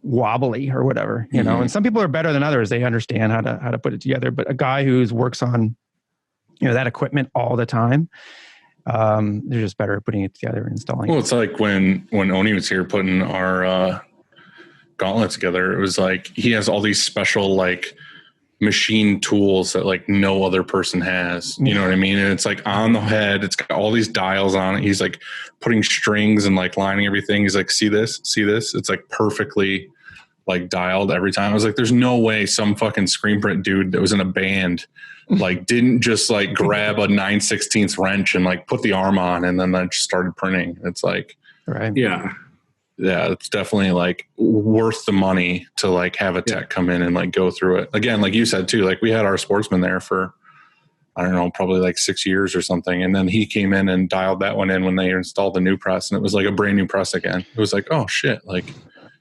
wobbly or whatever, and some people are better than others. They understand how to put it together, but a guy who works on, that equipment all the time, they're just better at putting it together and installing. Well, it's like when Oni was here putting our gauntlet together, it was like he has all these special like machine tools that like no other person has. You know what I mean? And it's like on the head, it's got all these dials on it. He's like putting strings and like lining everything. He's like, see this? It's like perfectly like dialed every time. I was like, there's no way some fucking screen print dude that was in a band like didn't just like grab a 9/16 wrench and like put the arm on and then just started printing. It's like, right. Yeah, it's definitely like worth the money to like have a tech come in and like go through it. Again, like you said too, like we had our sportsman there for, I don't know, probably like 6 years or something. And then he came in and dialed that one in when they installed the new press, and it was like a brand new press again. It was like, oh shit, like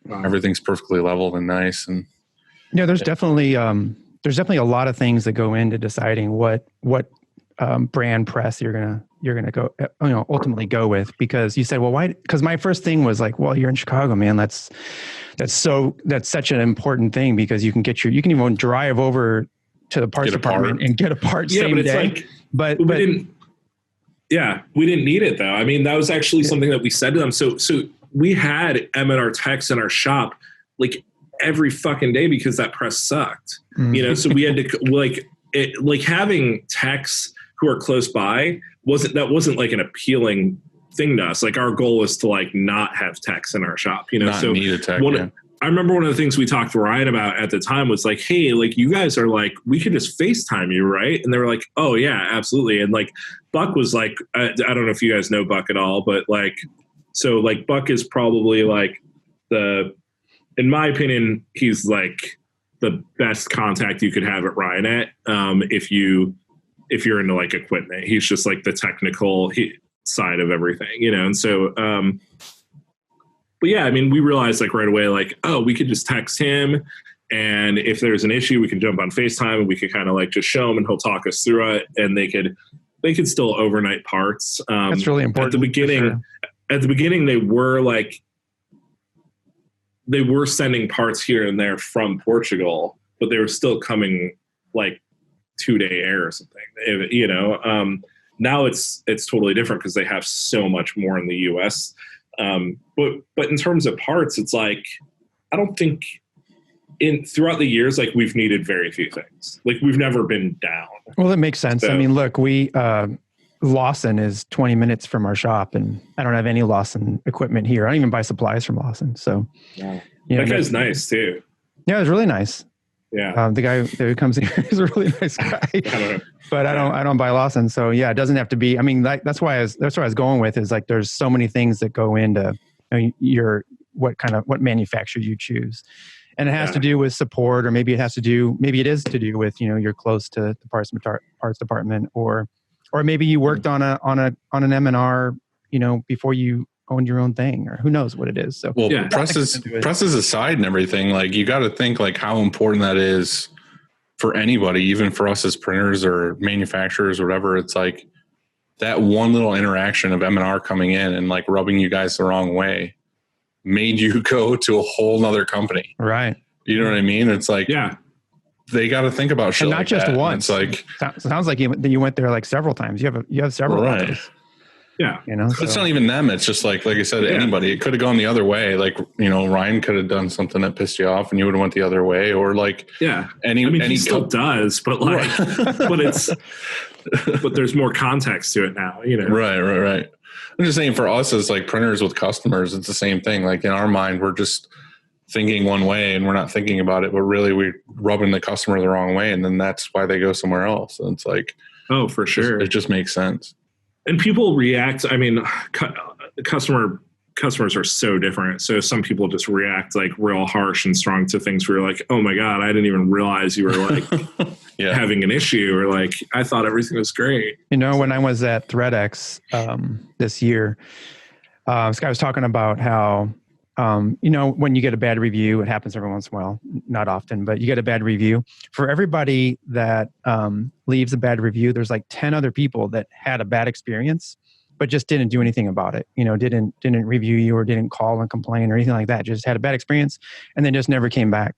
everything's perfectly leveled and nice. And there's definitely a lot of things that go into deciding what brand press you're gonna go ultimately go with, because you said, well, why? Because my first thing was like, well, you're in Chicago, man. That's such an important thing, because you can even drive over to the parts department and get a part same day. But we didn't need it though. I mean, that was actually something that we said to them. So we had M&R techs in our shop like every fucking day because that press sucked. So we had to having techs who are close by wasn't like an appealing thing to us. Like our goal is to like not have techs in our shop, not need a tech. I remember one of the things we talked to Ryan about at the time was like, hey, like you guys are like, we could just FaceTime you, right? And they were like, oh yeah, absolutely. And like Buck was like, I don't know if you guys know Buck at all, but like, so like Buck is probably like in my opinion, he's like the best contact you could have at Ryan if you're into like equipment. He's just like the technical side of everything, and so but yeah, I mean, we realized like right away, like, oh, we could just text him, and if there's an issue, we can jump on FaceTime and we could kind of like just show him and he'll talk us through it, and they could still overnight parts. That's really important. At the beginning, they were sending parts here and there from Portugal, but they were still coming like 2-day air or something, now it's totally different because they have so much more in the US. But in terms of parts, it's like, I don't think throughout the years, like we've needed very few things. Like we've never been down. Well, that makes sense. So, I mean, look, Lawson is 20 minutes from our shop, and I don't have any Lawson equipment here. I don't even buy supplies from Lawson. So that guy's nice too. Yeah, it was really nice. Yeah. The guy who comes here is a really nice guy, but I don't buy Lawson. So yeah, it doesn't have to be, I mean, that's why I was going with is like, there's so many things that go into what manufacturer you choose. And it has to do with support, or maybe it is to do with, you're close to the parts department, or maybe you worked on an M&R, before you owned your own thing, or who knows what it is. So presses aside and everything, like you got to think like how important that is for anybody, even for us as printers or manufacturers or whatever. It's like that one little interaction of M&R coming in and like rubbing you guys the wrong way. made you go to a whole nother company. Right. You know what I mean? It's like, Yeah. they got to think about shit And not like just that. once. And it's like, sounds like you went there like several times. You have several of right. those, Yeah. you know, It's not even them. It's just like I said, anybody. It could have gone the other way. Like, you know, Ryan could have done something that pissed you off and you would have went the other way. Or like, Yeah. any he still does, but like, but there's more context to it now, you know? Right. I'm just saying for us as like printers with customers, it's the same thing. Like in our mind, we're just thinking one way and we're not thinking about it, but really we're rubbing the customer the wrong way. And then that's why they go somewhere else. And it's like, oh, for sure. It just makes sense. And people react. I mean, customers are so different. So some people just react like real harsh and strong to things where you're like, oh my God, I didn't even realize you were like having an issue, or like, I thought everything was great. You know, when I was at ThreadX this year, this guy was talking about how, you know, when you get a bad review, it happens every once in a while, not often, but you get a bad review. For everybody that leaves a bad review, there's like 10 other people that had a bad experience, but just didn't do anything about it. You know, didn't review you or didn't call and complain or anything like that. Just had a bad experience and then just never came back.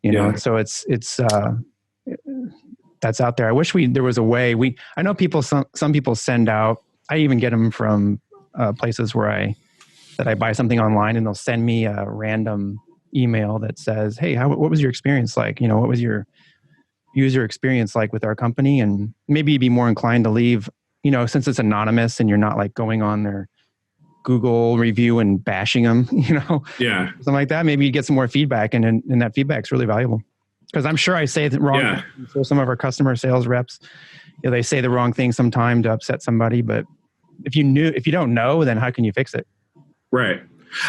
You know, so it's that's out there. I wish there was a way. I know some people send out. I even get them from places where I buy something online, and they'll send me a random email that says, "Hey, what was your experience like? You know, what was your user experience like with our company?" And maybe you'd be more inclined to leave, you know, since it's anonymous and you're not like going on their Google review and bashing them, you know, something like that. Maybe you get some more feedback, and that feedback's really valuable. Because I'm sure I say the wrong. Yeah. So some of our customer sales reps, you know, they say the wrong thing sometime to upset somebody. But if you don't know, then how can you fix it? Right.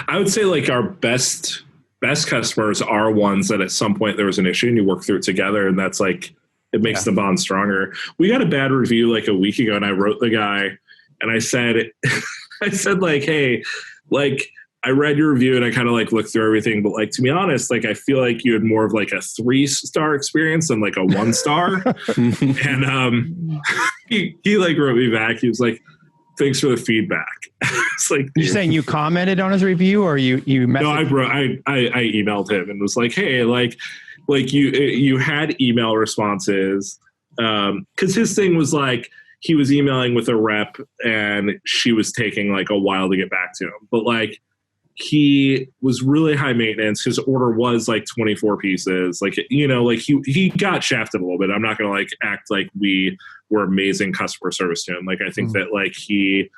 I would say like our best customers are ones that at some point there was an issue and you work through it together, and that's like, it makes the bond stronger. We got a bad review like a week ago, and I wrote the guy and I said like, hey, like, I read your review and I kind of like looked through everything, but like, to be honest, like, I feel like you had more of like a 3-star experience than like a 1-star. And he like wrote me back. He was like, thanks for the feedback. It's like, you're saying you commented on his review, or you messaged? No, I emailed him and was like, hey, like you had email responses. 'Cause his thing was like, he was emailing with a rep and she was taking like a while to get back to him. But like, he was really high maintenance. His order was like 24 pieces. Like, you know, like he got shafted a little bit. I'm not going to like act like we were amazing customer service to him. Like, I think that like he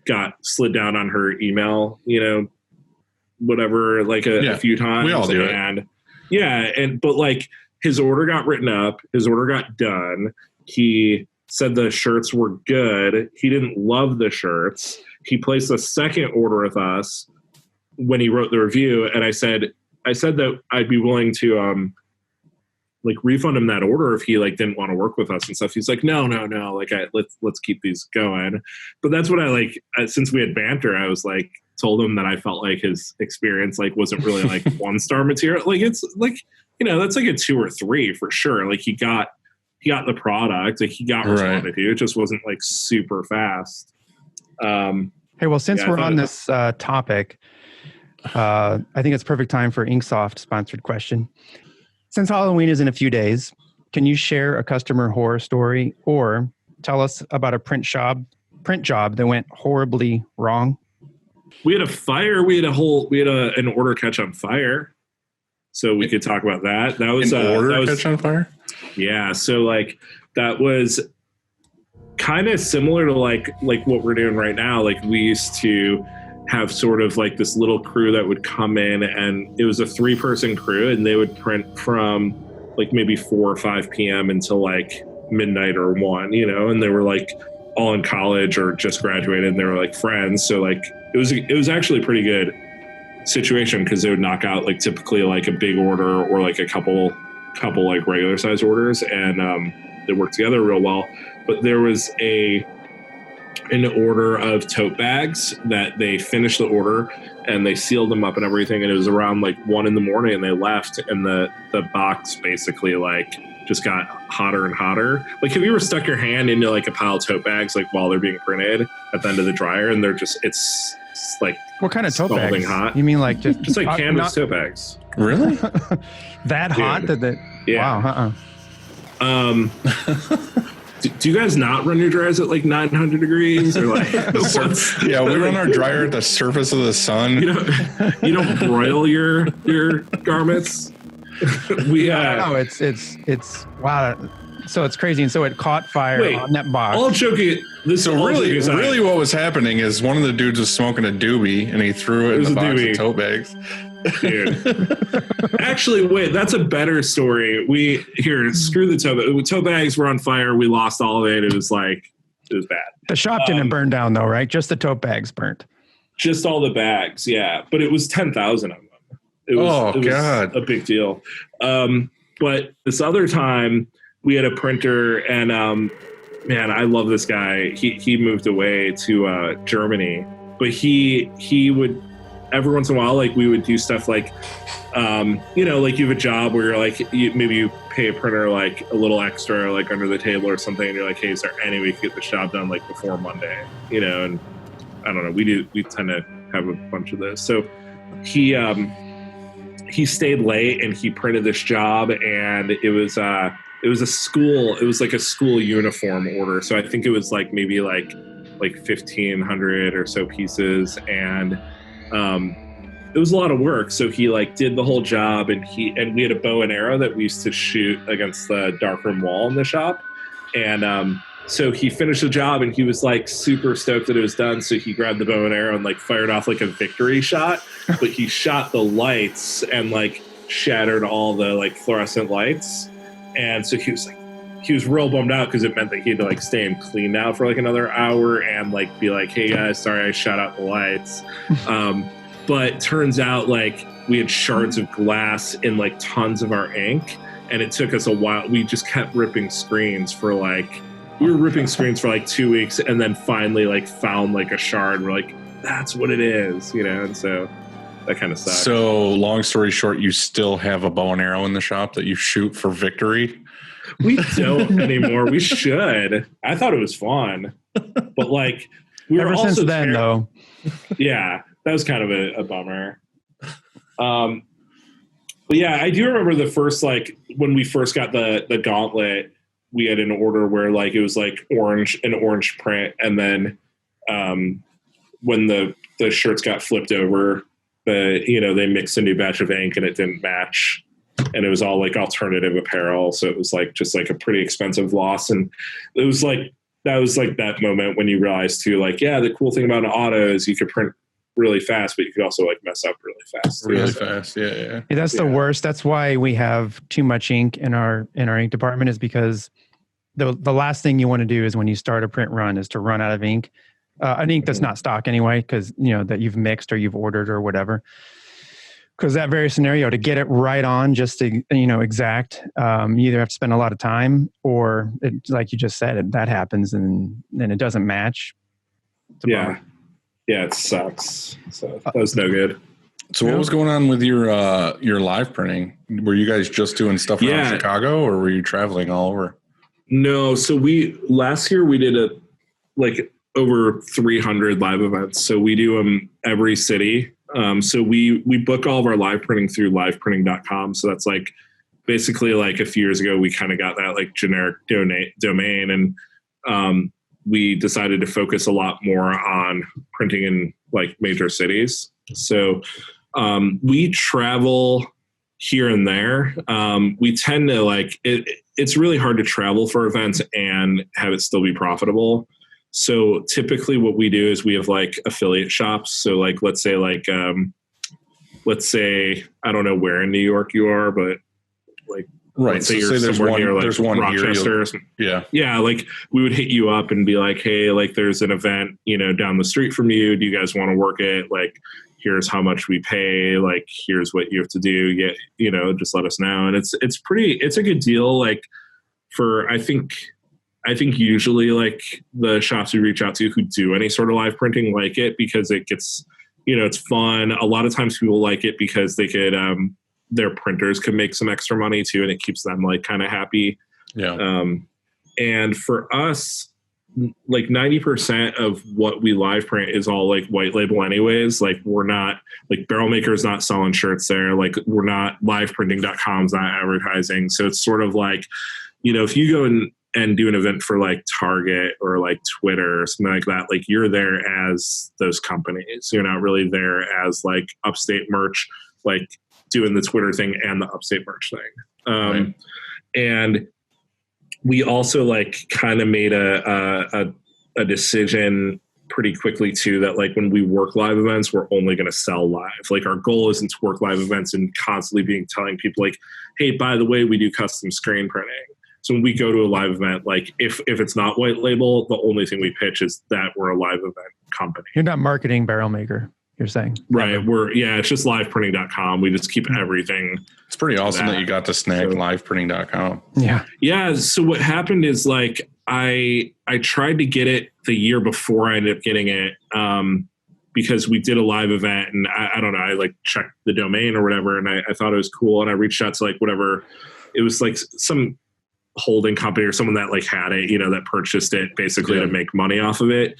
got slid down on her email, you know, whatever, like a few times. We all do it. But like, his order got written up, his order got done. He said the shirts were good. He didn't love the shirts. He placed a second order with us when he wrote the review, and I said that I'd be willing to like refund him that order if he like didn't want to work with us and stuff. He's like, no, like, let's keep these going. But that's what I like. Since we had banter, I was like, told him that I felt like his experience like wasn't really like 1-star material. Like, it's like, you know, that's like a 2 or 3 for sure. Like, he got the product, like he got responded to. It just wasn't like super fast. Hey, well, since we're on this topic, I think it's perfect time for Inksoft sponsored question. Since Halloween is in a few days, can you share a customer horror story or tell us about a print job that went horribly wrong? We had a fire. We had an order catch on fire. So we could talk about that. That was catch on fire. Yeah. So like, that was kind of similar to like what we're doing right now. Like, we used to have sort of like this little crew that would come in, and it was a 3-person crew, and they would print from like maybe 4 or 5 p.m. until like midnight or 1, you know, and they were like all in college or just graduated, and they were like friends. So like, it was actually a pretty good situation, because they would knock out like typically like a big order or like a couple like regular size orders, and they worked together real well. But there was an order of tote bags that they finished the order and they sealed them up and everything, and it was around like 1 a.m. and they left, and the box basically like just got hotter and hotter. Like, have you ever stuck your hand into like a pile of tote bags like while they're being printed at the end of the dryer, and they're just, it's like What kind of tote scalding bags? hot. You mean like just like canvas not tote bags. Really? that hot? That Yeah. Wow. Do you guys not run your dryers at like 900 degrees or like? Yeah, we run our dryer at the surface of the sun. You don't broil your garments. No, it's wow. So it's crazy, and so it caught fire on that box. All joking. Really, what was happening is one of the dudes was smoking a doobie, and he threw it in the box of tote bags. Dude. Actually, wait, that's a better story. Screw the tote bags were on fire. We lost all of it. It was bad. The shop didn't burn down though, right? Just the tote bags burnt. Just all the bags, yeah. But it was 10,000 of them. It was God, a big deal. But this other time we had a printer, and man, I love this guy. He moved away to Germany, but he would every once in a while, like we would do stuff like, like you have a job where you're like, maybe you pay a printer like a little extra, like under the table or something, and you're like, hey, is there any way you could get the job done like before Monday? And I don't know. We tend to have a bunch of those. So he stayed late and he printed this job, and it was like a school uniform order. So I think it was like maybe like 1,500 or so pieces, and it was a lot of work. So he like did the whole job, and we had a bow and arrow that we used to shoot against the darkroom wall in the shop, and so he finished the job, and he was like super stoked that it was done. So he grabbed the bow and arrow and like fired off like a victory shot, but he shot the lights and like shattered all the like fluorescent lights. And so he was real bummed out because it meant that he had to like stay and clean now for like another hour and like be like, hey guys, sorry I shot out the lights. But turns out like we had shards of glass in like tons of our ink, and it took us a while. We just kept ripping screens for we were ripping screens for like 2 weeks, and then finally like found like a shard. We're like, that's what it is, and so that kind of sucks. So long story short, you still have a bow and arrow in the shop that you shoot for victory? We don't anymore. We should. I thought it was fun, but like we were ever also since then though. Yeah, that was kind of a bummer. But yeah, I do remember the first like when we first got the gauntlet, we had an order where like it was like an orange print, and then when the shirts got flipped over, they mixed a new batch of ink and it didn't match, and it was all like alternative apparel, so it was like just like a pretty expensive loss. And it was like that moment when you realize too, like, yeah, the cool thing about an auto is you could print really fast, but you could also like mess up really fast. Fast, yeah. That's the worst. That's why we have too much ink in our ink department, is because the last thing you want to do is when you start a print run is to run out of ink. An ink that's not stock anyway, because that you've mixed or you've ordered or whatever. Because that very scenario, to get it right on, just to exact, you either have to spend a lot of time, or like you just said, that happens and then it doesn't match. Yeah, it sucks. So that was no good. So what was going on with your live printing? Were you guys just doing stuff around Chicago, or were you traveling all over? No, so last year we did over 300 live events. So we do them every city. So we book all of our live printing through liveprinting.com. So that's like basically like a few years ago, we kind of got that like generic domain, and we decided to focus a lot more on printing in like major cities. So we travel here and there. We tend to like it's really hard to travel for events and have it still be profitable. So typically what we do is we have like affiliate shops. So like, let's say I don't know where in New York you are, but like, right. Let's say you're somewhere near like Rochester. Yeah. Like we would hit you up and be like, hey, like there's an event, down the street from you. Do you guys want to work it? Like, here's how much we pay. Like, here's what you have to do. Just let us know. And it's a good deal. Like I think usually like the shops we reach out to who do any sort of live printing like it, because it gets, it's fun. A lot of times people like it because they could, their printers could make some extra money too, and it keeps them like kind of happy. Yeah. And for us, like 90% of what we live print is all like white label anyways. Like we're not like Barrel Maker's not selling shirts there. Like we're not liveprinting.com's not advertising. So it's sort of like, you know, if you go and do an event for like Target or like Twitter or something like that, like you're there as those companies. You're not really there as like Upstate merch, like doing the Twitter thing and the Upstate merch thing. Right. And we also like kind of made a decision pretty quickly too, that like when we work live events, we're only going to sell live. Like our goal isn't to work live events and constantly telling people like, hey, by the way, we do custom screen printing. So when we go to a live event, like if it's not white label, the only thing we pitch is that we're a live event company. You're not marketing Barrel Maker, you're saying? Right. It's just liveprinting.com. We just keep everything. It's pretty awesome that you got to snag liveprinting.com. Yeah. Yeah. So what happened is like I tried to get it the year before I ended up getting it because we did a live event and I don't know, I like checked the domain or whatever and I thought it was cool and I reached out to like whatever. It was like some holding company or someone that like had it, you know, that purchased it basically to make money off of it.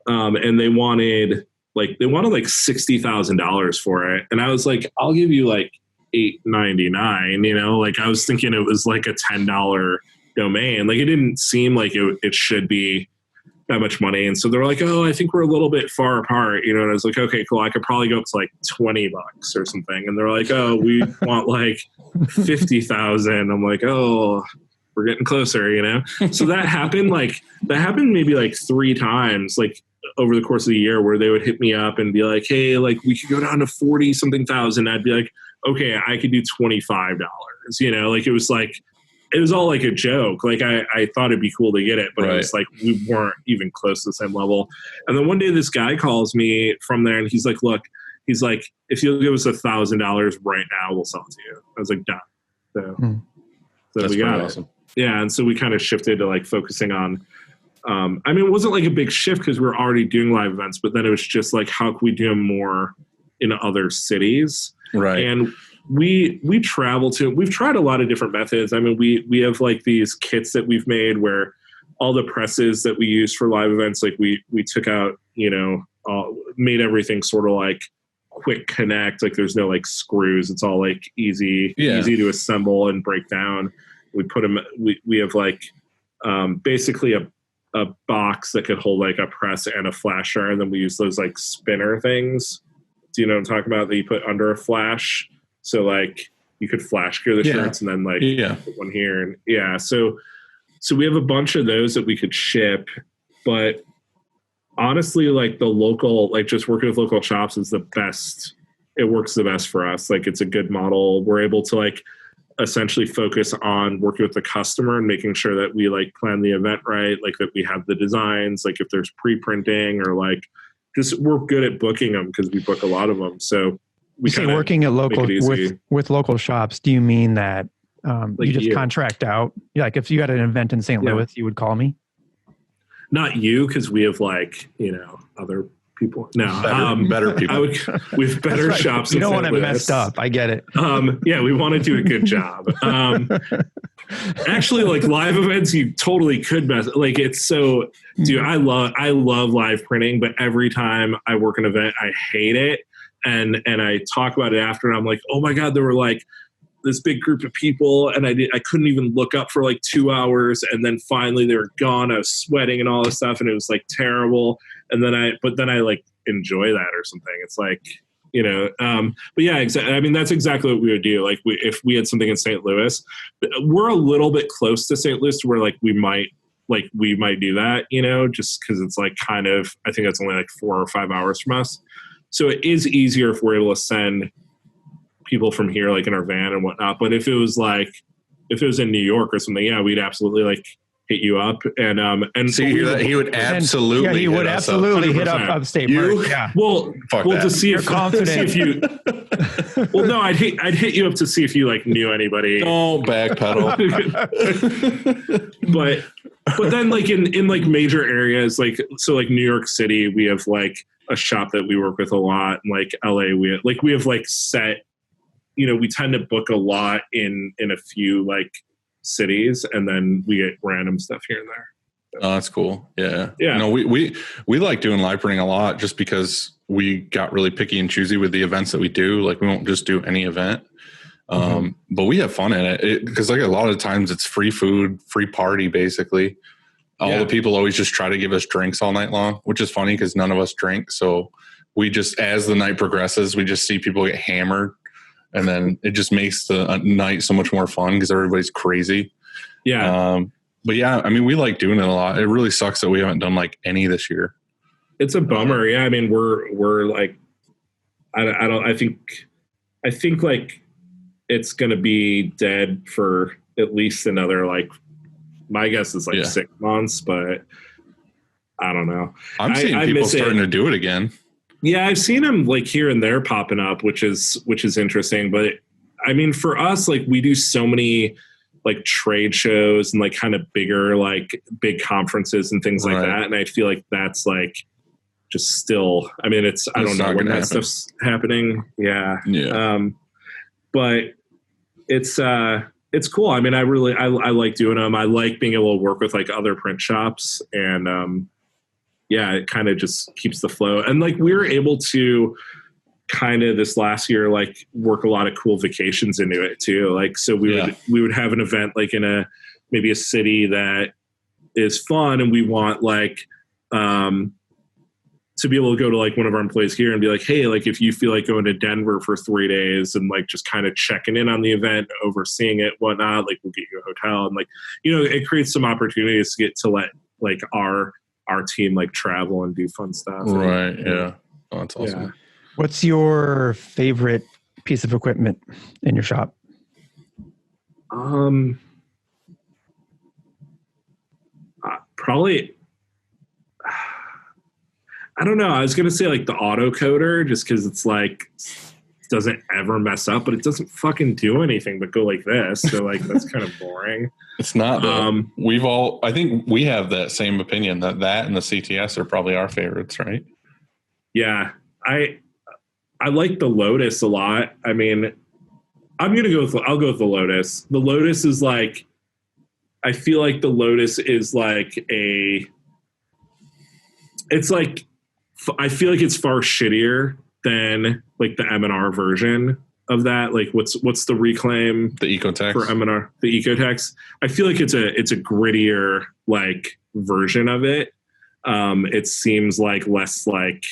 And they wanted like $60,000 for it. And I was like, I'll give you like $8.99, you know, like I was thinking it was like a $10 domain. Like it didn't seem like it should be that much money. And so they're like, oh, I think we're a little bit far apart, you know? And I was like, okay, cool. I could probably go up to like $20 or something. And they're like, oh, we want like 50,000. I'm like, oh, we're getting closer, you know? So that happened maybe like 3 times, like over the course of the year where they would hit me up and be like, hey, like we could go down to 40 something thousand. I'd be like, okay, I could do $25, you know, like it was all like a joke. Like I thought it'd be cool to get it, but It was like, we weren't even close to the same level. And then one day this guy calls me from there and he's like, look, if you'll give us $1,000 right now, we'll sell it to you. I was like, done. So we got awesome. it. Yeah. And so we kind of shifted to like focusing on, I mean, it wasn't like a big shift because we were already doing live events, but then it was just like, how can we do more in other cities? Right. And we've tried a lot of different methods. I mean, we have like these kits that we've made where all the presses that we use for live events, like we took out, you know, made everything sort of like quick connect. Like there's no like screws. It's all like easy to assemble and break down. We put them, we have like basically a box that could hold like a press and a flasher. And then we use those like spinner things. Do you know what I'm talking about? That you put under a flash. So like you could flash gear the shirts and then like put one here. And so we have a bunch of those that we could ship, but honestly, like the local, like just working with local shops is the best. It works the best for us. Like it's a good model. We're able to like essentially focus on working with the customer and making sure that we like plan the event right. Like that we have the designs, like if there's pre-printing or like just we're good at booking them because we book a lot of them. So we say working at local with local shops. Do you mean that like you just contract out? Like if you had an event in St. Louis, you would call me? Not you, because we have like, you know, other people. No, better people. We have better shops. You don't want to mess up. I get it. Yeah, we want to do a good job. Actually, like live events, you totally could mess. Like it's so, dude. I love live printing, but every time I work an event, I hate it. And I talk about it after, and I'm like, oh my god, there were like this big group of people, and I couldn't even look up for like 2 hours, and then finally they were gone. I was sweating and all this stuff, and it was like terrible. And then I like enjoy that or something. It's like, you know, but yeah, exactly. I mean, that's exactly what we would do. Like if we had something in St. Louis, we're a little bit close to St. Louis, where like we might do that, you know, just because it's like kind of, I think that's only like 4 or 5 hours from us. So it is easier if we're able to send people from here, like in our van and whatnot. But if it was in New York or something, yeah, we'd absolutely like hit you up. And so he would absolutely, hit up Upstate. Yeah. Well, to see if confident. See if you. Well, no, I'd hit you up to see if you like knew anybody. Don't backpedal. but then like in like major areas, like so like New York City, we have like a shop that we work with a lot. And like LA, we have like set, you know, we tend to book a lot in a few like cities, and then we get random stuff here and there. Oh, that's cool. Yeah. Yeah. No, we like doing live printing a lot just because we got really picky and choosy with the events that we do. Like we won't just do any event. But we have fun in it because like a lot of times it's free food, free party, basically. All the people always just try to give us drinks all night long, which is funny because none of us drink. So we just, as the night progresses, we just see people get hammered, and then it just makes the night so much more fun because everybody's crazy. Yeah. But yeah, I mean, we like doing it a lot. It really sucks that we haven't done like any this year. It's a bummer. Yeah. I mean, we're like, I think like it's going to be dead for at least another, like, my guess is like 6 months, but I don't know. I'm seeing people starting to do it again. Yeah. I've seen them like here and there popping up, which is interesting. But I mean, for us, like we do so many like trade shows and like kind of bigger, like big conferences and things like that. And I feel like that's like just still, I mean, I don't know when that stuff's happening. Yeah. Yeah. But it's cool. I mean, I like doing them. I like being able to work with like other print shops, and it kind of just keeps the flow. And like we were able to kind of this last year, like work a lot of cool vacations into it too. Like, so we would have an event like in maybe a city that is fun, and we want like to be able to go to like one of our employees here and be like, hey, like if you feel like going to Denver for 3 days and like just kind of checking in on the event, overseeing it, whatnot, like we'll get you a hotel. And like, it creates some opportunities to get to let like our team like travel and do fun stuff. Right. Yeah. Oh, that's awesome. Yeah. What's your favorite piece of equipment in your shop? Probably, I don't know. I was going to say like the autocoder just because it's like it doesn't ever mess up, but it doesn't fucking do anything but go like this. So like that's kind of boring. It's not. I think we have that same opinion that and the CTS are probably our favorites, right? Yeah. I like the Lotus a lot. I mean, I'll go with the Lotus. The Lotus is like, I feel like the Lotus is like I feel like it's far shittier than like the M&R version of that. Like what's the Reclaim? The Ecotex for M&R, the Ecotex. I feel like it's a grittier like version of it. It seems like less like,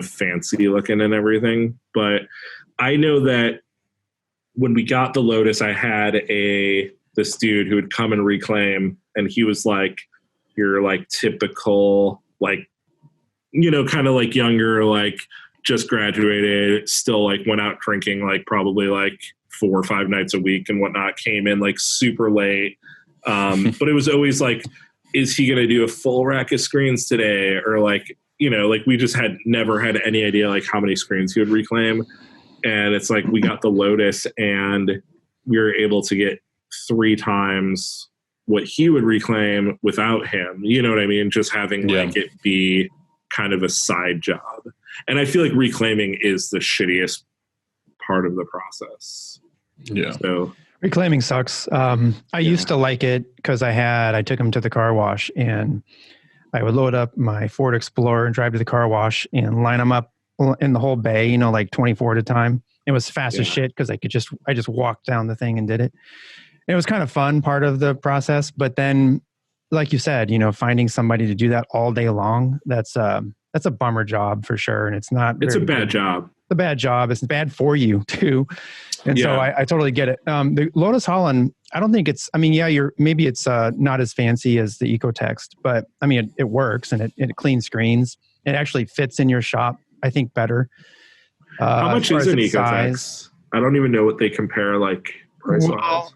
fancy looking and everything. But I know that when we got the Lotus, I had this dude who would come and Reclaim, and he was like your like typical like, kind of like younger, like just graduated, still like went out drinking like probably like 4 or 5 nights a week and whatnot, came in like super late. But it was always like, is he going to do a full rack of screens today? Or like, like we just never had any idea like how many screens he would Reclaim. And it's like, we got the Lotus and we were able to get 3 times what he would Reclaim without him. You know what I mean? Just having like it be kind of a side job. And I feel like Reclaiming is the shittiest part of the process. Yeah. So Reclaiming sucks. I used to like it because I took him to the car wash, and I would load up my Ford Explorer and drive to the car wash and line them up in the whole bay, like 24 at a time. It was fast as shit because I just walked down the thing and did it. It was kind of fun part of the process, but then like you said, finding somebody to do that all day long, that's a bummer job for sure. And it's a bad job. It's a bad job. It's bad for you too. And so I totally get it. The Lotus Holland, I don't think it's, maybe it's not as fancy as the Ecotext, but I mean, it works and it cleans screens. It actually fits in your shop, I think, better. How much is an Ecotext? I don't even know what they compare like price-wise.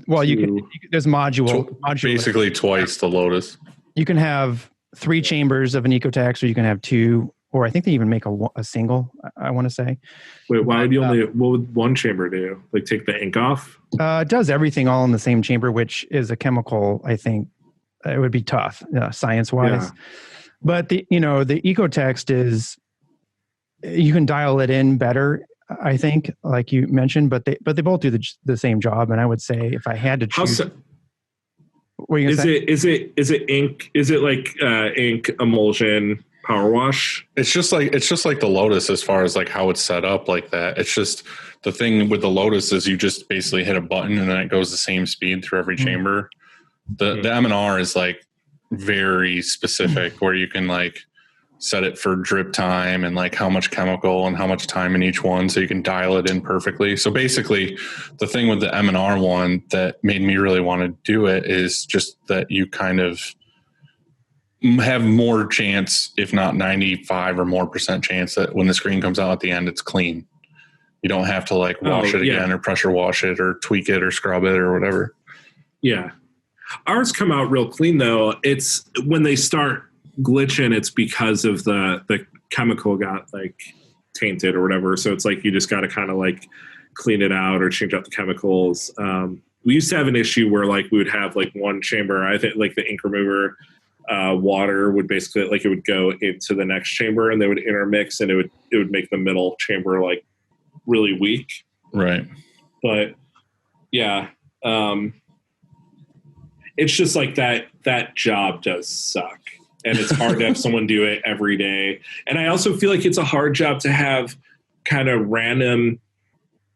Well, there's module basically twice the Lotus. You can have 3 chambers of an Ecotext, or you can have 2, or I think they even make a single. I want to say. Wait, why would what would one chamber do? Like take the ink off? It does everything all in the same chamber, which is a chemical. I think it would be tough science wise. Yeah. But the Ecotext is, you can dial it in better, I think, like you mentioned, but they both do the same job. And I would say if I had to choose, What are you gonna say? Is it ink? Is it like ink emulsion power wash? It's just like the Lotus as far as like how it's set up like that. It's just the thing with the Lotus is you just basically hit a button and then it goes the same speed through every chamber. The M&R is like very specific where you can like set it for drip time and like how much chemical and how much time in each one so you can dial it in perfectly. So basically the thing with the M&R one that made me really want to do it is just that you kind of have more chance, if not 95 or more percent chance that when the screen comes out at the end, it's clean. You don't have to like wash it again or pressure wash it or tweak it or scrub it or whatever. Yeah. Ours come out real clean though. It's when they start glitching, it's because of the chemical got like tainted or whatever. So it's like you just got to kind of like clean it out or change out the chemicals. We used to have an issue where like we would have like one chamber. I think like the ink remover water would basically like it would go into the next chamber and they would intermix and it would make the middle chamber like really weak. Right. But yeah, it's just like that job does suck. And it's hard to have someone do it every day. And I also feel like it's a hard job to have kind of random,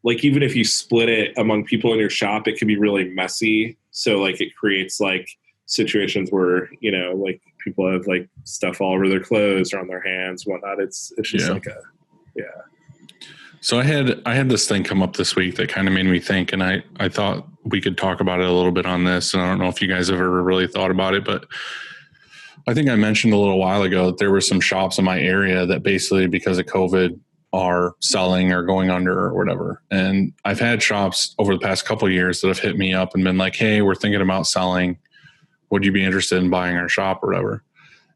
like even if you split it among people in your shop, it can be really messy. So like it creates like situations where, you know, like people have like stuff all over their clothes or on their hands, whatnot. It's just like So I had this thing come up this week that kind of made me think, and I thought we could talk about it a little bit on this. And I don't know if you guys have ever really thought about it, but I think I mentioned a little while ago that there were some shops in my area that basically because of COVID are selling or going under or whatever. And I've had shops over the past couple of years that have hit me up and been like, hey, we're thinking about selling. Would you be interested in buying our shop or whatever?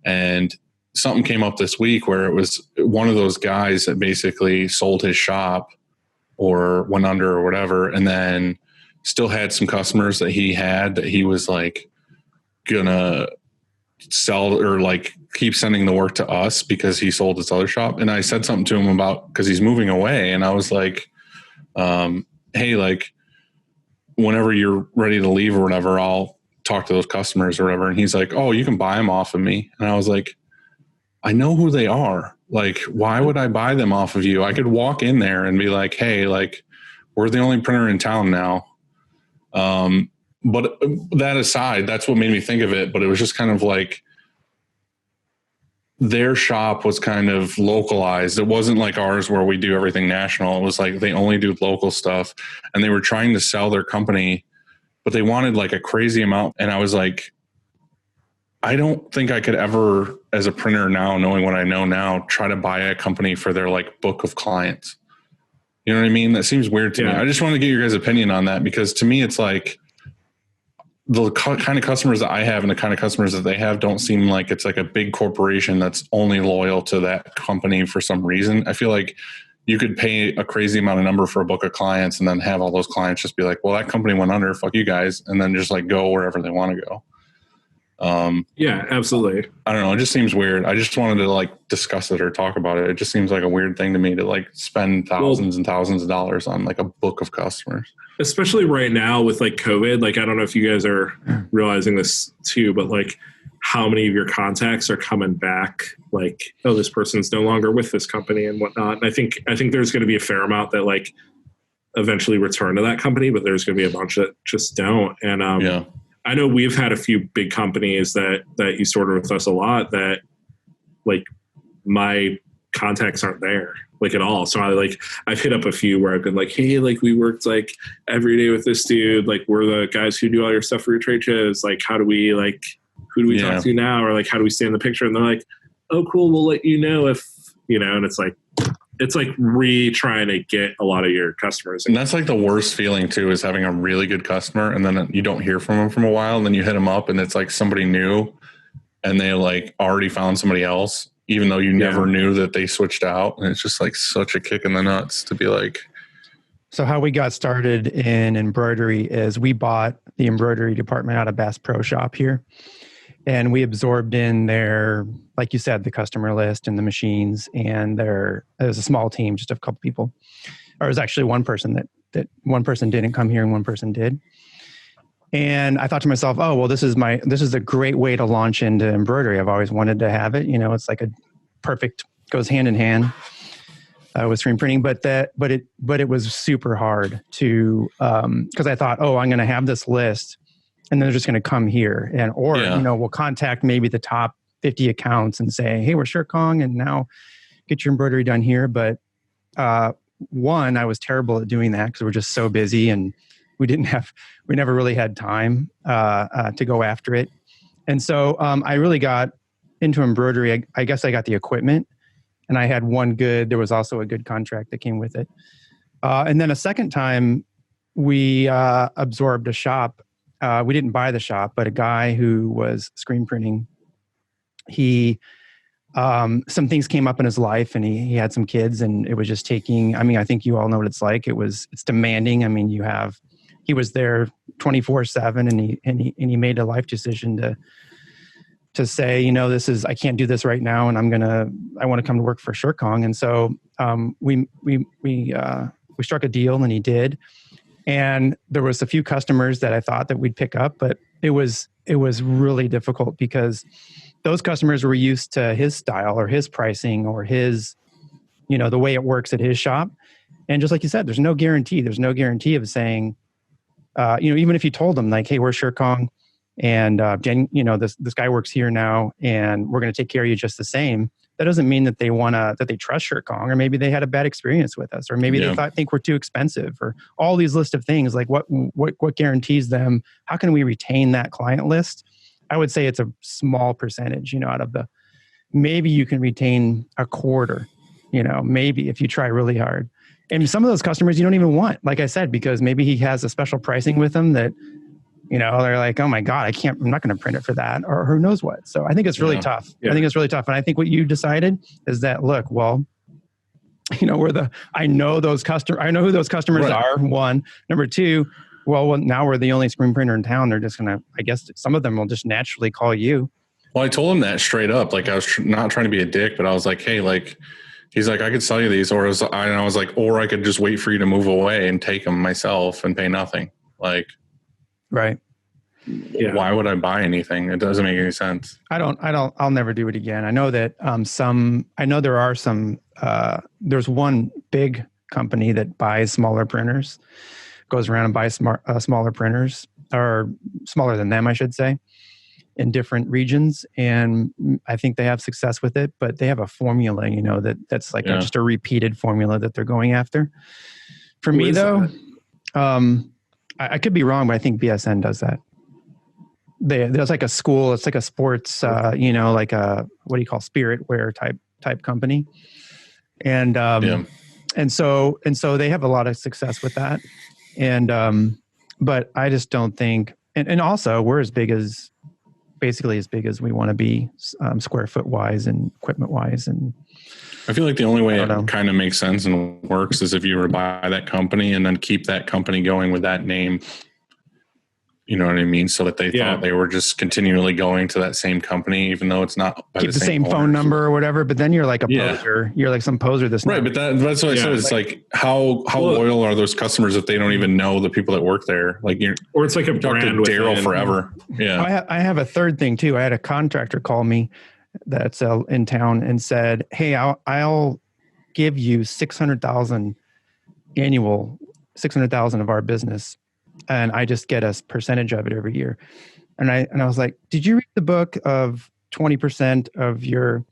And something came up this week where it was one of those guys that basically sold his shop or went under or whatever, and then still had some customers that he was like gonna sell or like keep sending the work to us because he sold his other shop. And I said something to him about, because he's moving away, and I was like, hey, like whenever you're ready to leave or whatever, I'll talk to those customers or whatever. And he's like, oh, you can buy them off of me. And I was like, I know who they are. Like, why would I buy them off of you? I could walk in there and be like, hey, like we're the only printer in town now. But that aside, that's what made me think of it. But it was just kind of like their shop was kind of localized. It wasn't like ours where we do everything national. It was like they only do local stuff, and they were trying to sell their company, but they wanted like a crazy amount. And I was like, I don't think I could ever, as a printer now, knowing what I know now, try to buy a company for their like book of clients. You know what I mean? That seems weird to me. I just want to get your guys' opinion on that, because to me, it's like the kind of customers that I have and the kind of customers that they have don't seem like it's like a big corporation that's only loyal to that company for some reason. I feel like you could pay a crazy amount of number for a book of clients and then have all those clients just be like, well, that company went under, fuck you guys. And then just like go wherever they want to go. Yeah, absolutely. I don't know. It just seems weird. I just wanted to like discuss it or talk about it. It just seems like a weird thing to me to like spend thousands and thousands of dollars on like a book of customers. Especially right now with like COVID. Like, I don't know if you guys are realizing this too, but like how many of your contacts are coming back? Like, oh, this person's no longer with this company and whatnot. And I think there's going to be a fair amount that like eventually return to that company, but there's going to be a bunch that just don't. And, I know we've had a few big companies that used to order with us a lot that like my contacts aren't there like at all. So I've hit up a few where I've been like, hey, like we worked like every day with this dude. Like we're the guys who do all your stuff for your trade shows. Like how do we like, who do we talk to now? Or like, how do we stay in the picture? And they're like, oh, cool. We'll let you know if, you know, and it's like trying to get a lot of your customers. And that's like the worst feeling too, is having a really good customer and then you don't hear from them from a while. And then you hit them up and it's like somebody new and they like already found somebody else, even though you never knew that they switched out. And it's just like such a kick in the nuts to be like. So how we got started in embroidery is we bought the embroidery department out of Bass Pro Shop here. And we absorbed in their, like you said, the customer list and the machines. And it was a small team, just a couple people. Or it was actually one person that one person didn't come here and one person did. And I thought to myself, oh, well, this is a great way to launch into embroidery. I've always wanted to have it. It's like goes hand in hand with screen printing, but it was super hard to, cause I thought, oh, I'm going to have this list and they're just going to come here we'll contact maybe the top 50 accounts and say, hey, we're ShireKong and now get your embroidery done here. But, one, I was terrible at doing that because we're just so busy and we never really had time to go after it. And so I really got into embroidery. I guess I got the equipment and I had there was also a good contract that came with it. And then a second time we absorbed a shop. We didn't buy the shop, but a guy who was screen printing, some things came up in his life and he had some kids and it was just I think you all know what it's like. It's demanding. I mean, he was there 24/7 and he made a life decision to say, I can't do this right now. And I want to come to work for ShireKong. And so, we struck a deal and he did. And there was a few customers that I thought that we'd pick up, but it was really difficult because those customers were used to his style or his pricing or his, the way it works at his shop. And just like you said, there's no guarantee. There's no guarantee of saying, even if you told them like, hey, we're ShireKong and Jen, this guy works here now and we're going to take care of you just the same. That doesn't mean that that they trust ShireKong, or maybe they had a bad experience with us, or maybe they think we're too expensive, or all these list of things. Like what guarantees them? How can we retain that client list? I would say it's a small percentage, out of maybe you can retain a quarter, maybe if you try really hard. And some of those customers you don't even want, like I said, because maybe he has a special pricing with them that, they're like, oh my God, I'm not going to print it for that, or who knows what. So I think it's really tough. Yeah. I think it's really tough. And I think what you decided is that, look, well, I know who those customers are. One, number two, well, now we're the only screen printer in town. They're just going to, I guess some of them will just naturally call you. Well, I told him that straight up. Like I was not trying to be a dick, but I was like, hey, like, he's like, I could sell you these, or I was like, or I could just wait for you to move away and take them myself and pay nothing. Like, right. Yeah. Why would I buy anything? It doesn't make any sense. I'll never do it again. I know that there are some, there's one big company that buys smaller printers, goes around and buys smaller printers, or smaller than them, I should say, in different regions. And I think they have success with it, but they have a formula, that's like just a repeated formula that they're going after. For me though, I could be wrong, but I think BSN does that. There's like a school, it's like a sports, like a, what do you call, spirit wear type company. And, and so they have a lot of success with that. And, but I just don't think, and also we're basically as big as we want to be, square foot wise and equipment wise. And I feel like the only way it kind of makes sense and works is if you were to buy that company and then keep that company going with that name. You know what I mean? So that they thought they were just continually going to that same company, even though it's not by keep the same phone number or whatever. But then you're like a poser. You're like some poser. Right. But that's what I said. It's like how loyal are those customers if they don't even know the people that work there? Like or it's like a brand with Daryl forever. Yeah. I have a third thing too. I had a contractor call me that's in town and said, "Hey, I'll give you 600,000 annual, 600,000 of our business. And I just get a percentage of it every year." And I was like, "Did you read the book of 20% of your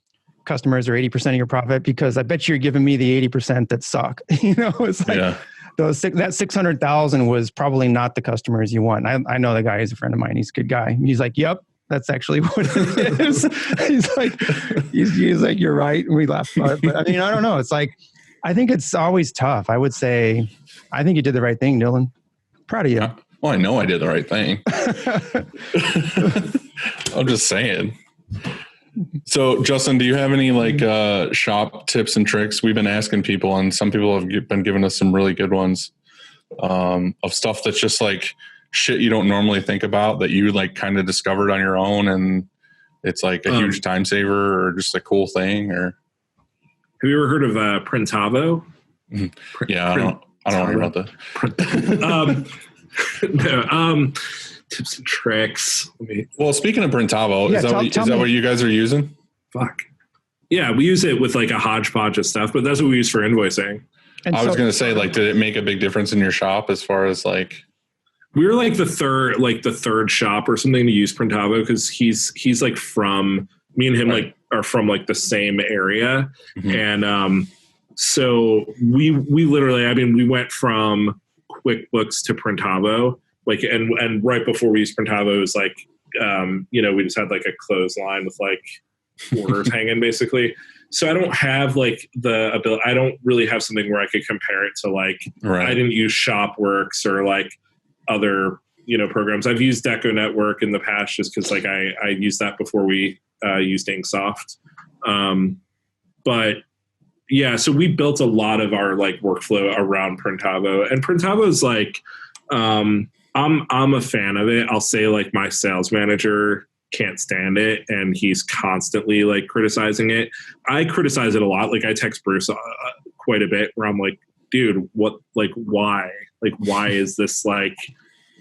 customers or 80% of your profit? Because I bet you're giving me the 80% that suck." It's like that 600,000 was probably not the customers you want. I know the guy, he's a friend of mine. He's a good guy. He's like, "Yep, that's actually what it is." he's like, "You're right." And we laughed about it. But I mean, I don't know. It's like, I think it's always tough. I would say, I think you did the right thing, Dylan. Proud of you. Well, I know I did the right thing. I'm just saying. So, Justin, do you have any shop tips and tricks? We've been asking people, and some people have been giving us some really good ones of stuff that's just like shit you don't normally think about that you like kind of discovered on your own, and it's like a huge time saver or just a cool thing. Or have you ever heard of Printavo? I don't know about that. Tips and tricks. Well, speaking of Printavo, Yeah, is that what you guys are using? Fuck. Yeah, we use it with like a hodgepodge of stuff, but that's what we use for invoicing. And I was going to say, like, did it make a big difference in your shop as far as like? We were like the third shop or something to use Printavo because he's like from me and him like are from like the same area, and so we literally, I mean, we went from QuickBooks to Printavo, like, and right before we used Printavo, it was like, we just had like a clothesline with like orders hanging basically. So I don't have like the ability, I don't really have something where I could compare it to like, I didn't use Shopworks or like other, programs. I've used Deco Network in the past just because like I used that before we used Inksoft. But yeah, so we built a lot of our like workflow around Printavo, and Printavo is like, I'm a fan of it. I'll say like my sales manager can't stand it, and he's constantly like criticizing it. I criticize it a lot. Like I text Bruce quite a bit where I'm like, dude, what, like, why is this like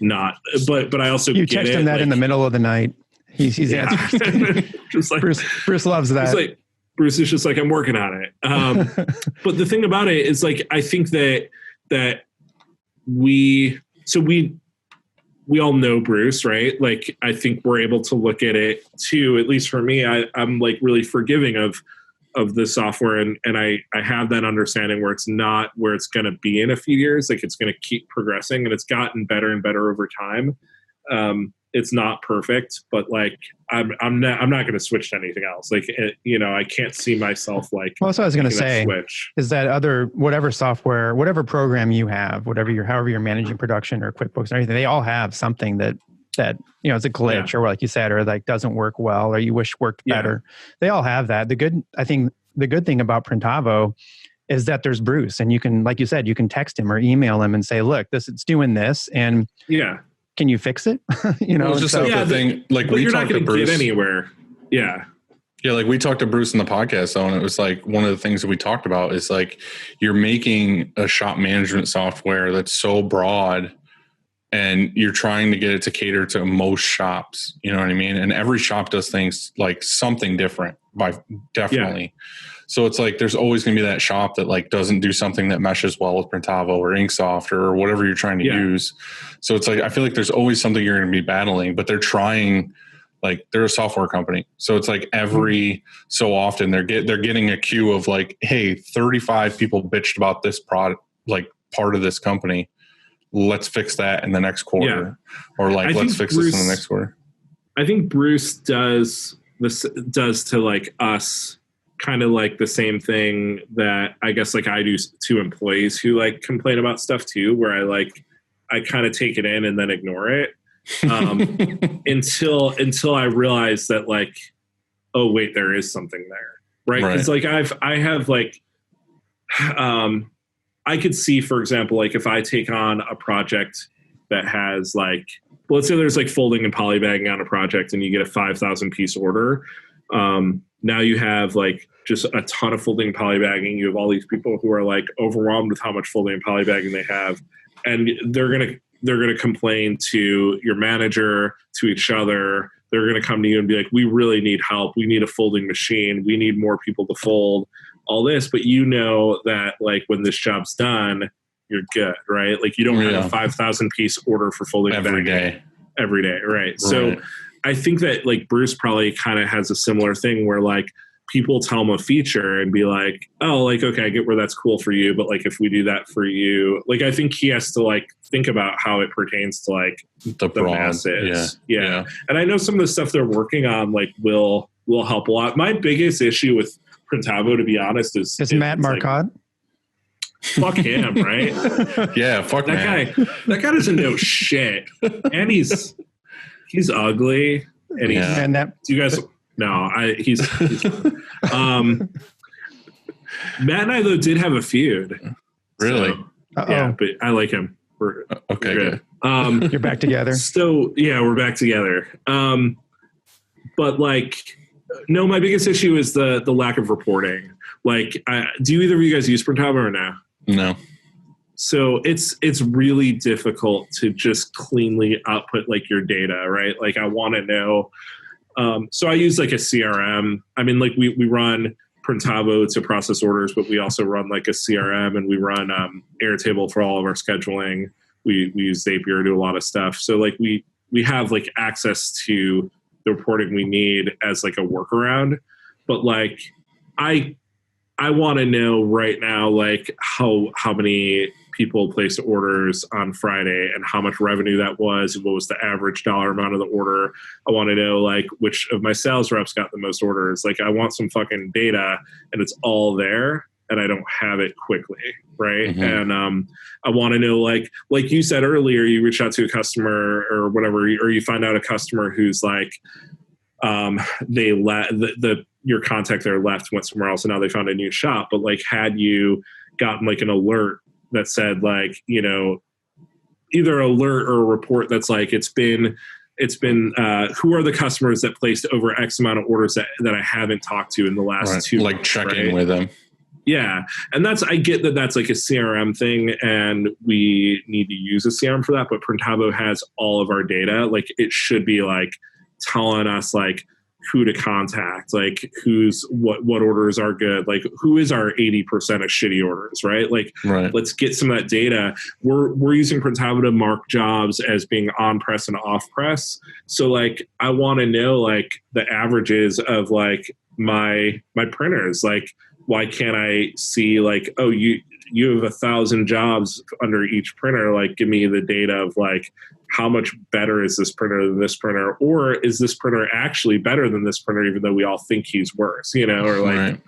not, but I also you text him that like, in the middle of the night. He's just like Bruce loves that. Like, Bruce is just like, I'm working on it. But the thing about it is like, I think that we all know Bruce, right? Like, I think we're able to look at it too, at least for me, I'm like really forgiving of the software. And I have that understanding where it's not where it's going to be in a few years. Like it's going to keep progressing, and it's gotten better and better over time. It's not perfect, but like, I'm not going to switch to anything else. Like, I can't see myself like, well, that's what I was going to say switch. Is that whatever software, whatever program you have, however you're managing production or QuickBooks or anything, they all have something that it's a glitch or like you said, or like doesn't work well, or you wish worked better. They all have that. I think the good thing about Printavo is that there's Bruce, and you can, like you said, you can text him or email him and say, look, it's doing this. And can you fix it? It's just like the thing, like we talked to Bruce. Get anywhere. Yeah. Yeah. Like we talked to Bruce in the podcast though, and it was like, one of the things that we talked about is like, you're making a shop management software that's so broad, and you're trying to get it to cater to most shops. You know what I mean? And every shop does things like something different definitely. Yeah. So it's like, there's always going to be that shop that like doesn't do something that meshes well with Printavo or Inksoft or whatever you're trying to use. So it's like, I feel like there's always something you're going to be battling, but they're trying, like they're a software company. So it's like every so often they're getting a queue of like, hey, 35 people bitched about this product, like part of this company. Let's fix that in the next quarter, or like, let's fix this in the next quarter. I think Bruce does to like us kind of like the same thing that I guess like I do to employees who like complain about stuff too, where I kind of take it in and then ignore it until I realize that like, oh wait, there is something there, right? Because like I have like I could see, for example, like if I take on a project that has like, well, let's say there's like folding and polybagging on a project and you get a 5,000 piece order. Now you have like just a ton of folding and polybagging. You have all these people who are like overwhelmed with how much folding and polybagging they have. And they're going to complain to your manager, to each other. They're going to come to you and be like, we really need help. We need a folding machine. We need more people to fold all this. But you know that like when this job's done, you're good, right? Like you don't have a 5,000 piece order for folding every day, right? So I think that like Bruce probably kind of has a similar thing where like people tell him a feature and be like, oh, like, okay, I get where that's cool for you. But like, if we do that for you, like, I think he has to like think about how it pertains to like the masses. Yeah. And I know some of the stuff they're working on, like will help a lot. My biggest issue with Printavo, to be honest, is Matt Marcotte. Fuck him, right? Yeah. Fuck that guy. That guy doesn't know shit. And he's ugly. And do you guys? No, he's Matt and I though did have a feud. Really? So, yeah, but I like him. We're good. You're back together. So yeah, we're back together. But like, no, my biggest issue is the lack of reporting. Like, do either of you guys use Printavo or no? No. So it's really difficult to just cleanly output like your data, right? Like I want to know. So I use like a CRM. I mean, like we run Printavo to process orders, but we also run like a CRM, and we run Airtable for all of our scheduling. We use Zapier to do a lot of stuff. So like we have like access to the reporting we need as like a workaround. But like I want to know right now, like how many people placed orders on Friday and how much revenue that was and what was the average dollar amount of the order. I want to know like which of my sales reps got the most orders. Like I want some fucking data, and it's all there, and I don't have it quickly, right? Mm-hmm. And I want to know like you said earlier, you reach out to a customer or whatever, or you find out a customer who's like they let your contact there left, went somewhere else, and now they found a new shop. But like, had you gotten like an alert that said like, you know, either alert or a report that's like, it's been who are the customers that placed over X amount of orders that I haven't talked to in the last 2 like months, checking right? with them. Yeah. And I get that that's like a CRM thing and we need to use a CRM for that, but Printavo has all of our data. Like it should be like telling us like who to contact, like what orders are good, like who is our 80% of shitty orders, right? Like, let's get some of that data. We're using Printavo to mark jobs as being on press and off press. So like, I want to know like the averages of like my printers. Like, why can't I see like, oh, you have 1,000 jobs under each printer? Like, give me the data of like, how much better is this printer than this printer? Or is this printer actually better than this printer, even though we all think he's worse, you know, or like,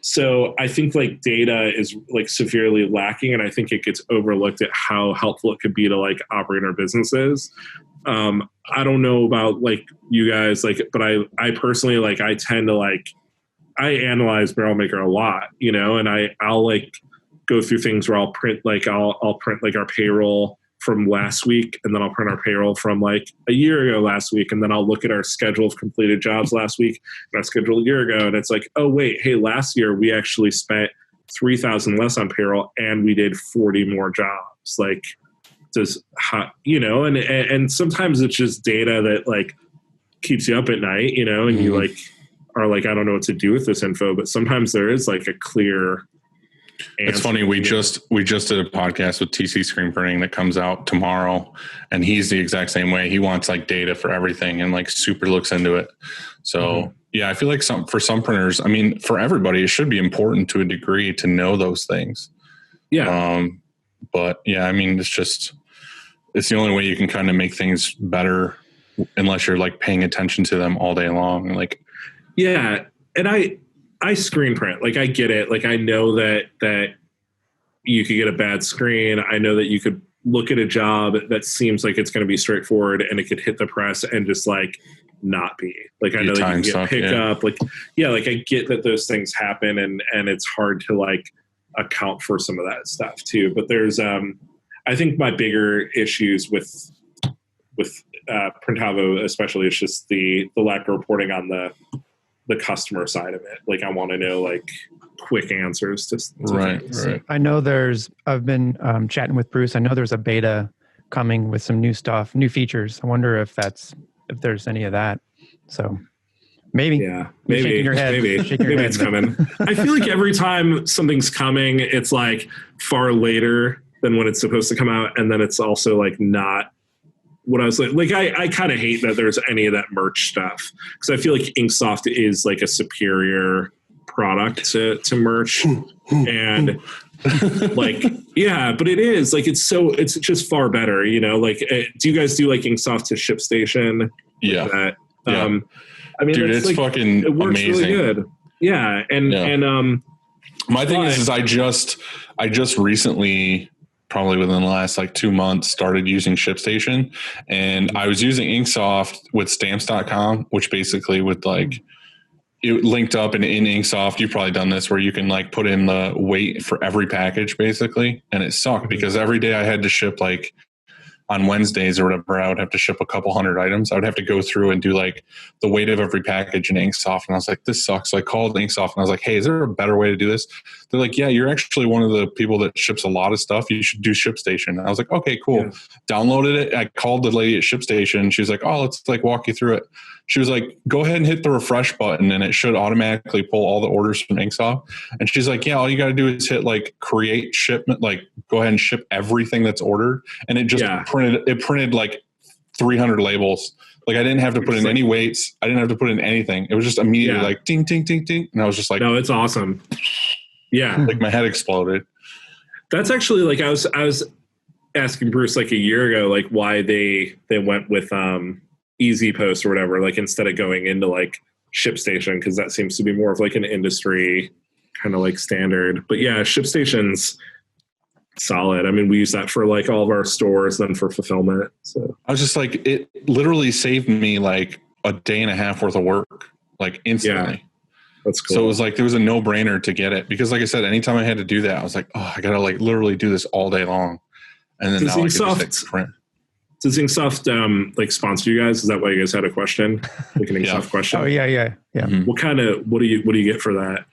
So I think like data is like severely lacking. And I think it gets overlooked at how helpful it could be to like operate our businesses. I don't know about like you guys, like, but I personally, like, I tend to like, I analyze Barrel Maker a lot, you know, and I'll like go through things where I'll print like, I'll print like our payroll from last week, and then I'll print our payroll from like a year ago last week, and then I'll look at our schedule of completed jobs last week and our schedule a year ago, and it's like, oh wait, hey, last year we actually spent 3,000 less on payroll and we did 40 more jobs. Like, you know, and sometimes it's just data that like keeps you up at night, you know, and you like are like, I don't know what to do with this info, but sometimes there is like a clear answer. It's funny. We just did a podcast with TC Screen Printing that comes out tomorrow, and he's the exact same way. He wants like data for everything and like super looks into it. So yeah, I feel like for some printers, I mean, for everybody, it should be important to a degree to know those things. Yeah. But yeah, I mean, it's the only way you can kind of make things better unless you're like paying attention to them all day long. Like, yeah. And I screen print. Like, I get it. Like, I know that you could get a bad screen. I know that you could look at a job that seems like it's going to be straightforward and it could hit the press and just like not be. Like, I know that you can get pickup. Like, yeah, like I get that those things happen and it's hard to like account for some of that stuff too. But there's, I think my bigger issues with Printavo especially is just the lack of reporting on the customer side of it. Like, I want to know like quick answers to things. Right. I know I've been chatting with Bruce. I know there's a beta coming with some new stuff, new features. I wonder if there's any of that. So maybe. Yeah. Maybe. Shaking your head. Maybe it's coming. I feel like every time something's coming, it's like far later than when it's supposed to come out. And then it's also like not what I was like I kind of hate that there's any of that merch stuff, because I feel like Inksoft is like a superior product to merch. And like, yeah, but it is like, it's just far better, you know. Like, do you guys do like Inksoft to ShipStation? Yeah. That? Yeah. I mean, dude, it's like, fucking it works amazing. really good. Yeah. And my thing is I just recently, probably within the last like 2 months, started using ShipStation, and I was using Inksoft with stamps.com, which basically would like, it linked up, and in Inksoft, you've probably done this, where you can like put in the weight for every package basically. And it sucked because every day I had to ship, like on Wednesdays or whatever, I would have to ship a couple hundred items. I would have to go through and do like the weight of every package in Inksoft. And I was like, this sucks. So I called Inksoft and I was like, hey, is there a better way to do this? they're like, yeah, you're actually one of the people that ships a lot of stuff. You should do ShipStation. I was like, okay, cool. Yeah. Downloaded it. I called the lady at ShipStation. She was like, oh, let's like walk you through it. She was like, go ahead and hit the refresh button and it should automatically pull all the orders from Inksoft. And she's like, yeah, all you got to do is hit like create shipment, like go ahead and ship everything that's ordered. And it just printed like 300 labels. Like I didn't have to put in any weights. I didn't have to put in anything. It was just immediately like ding, ding, ding, ding. And I was just like, no, it's awesome. Yeah. Like my head exploded. That's actually like, I was asking Bruce like a year ago, like why they went with Easy Post or whatever, like instead of going into like ShipStation, because that seems to be more of like an industry kind of like standard. But yeah, ShipStation's solid. I mean, we use that for like all of our stores, then for fulfillment. So I was just like, it literally saved me like a day and a half worth of work, like instantly. Yeah, that's cool. So it was like, there was a no brainer to get it because like I said, anytime I had to do that, I was like, oh, I got to like literally do this all day long. And then does now Inksoft, I can just like print. Does Inksoft like sponsor you guys? Is that why you guys had a question? Like an Inksoft question? Oh yeah. Mm-hmm. What do you get for that?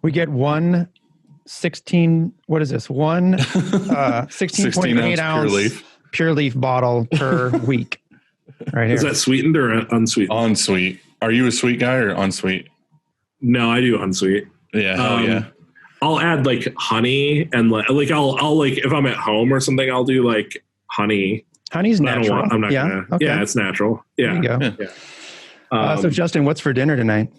We get one 16, what is this? One 16.8 ounce pure leaf bottle per week. Right here. Is that sweetened or unsweetened? Unsweet. Are you a sweet guy or unsweet? No, I do unsweet. Yeah. Yeah. I'll add like honey and like I'll like if I'm at home or something, I'll do like honey. Honey's natural. I'm not gonna. Okay. Yeah, it's natural. Yeah. There you go. Yeah. So Justin, what's for dinner tonight?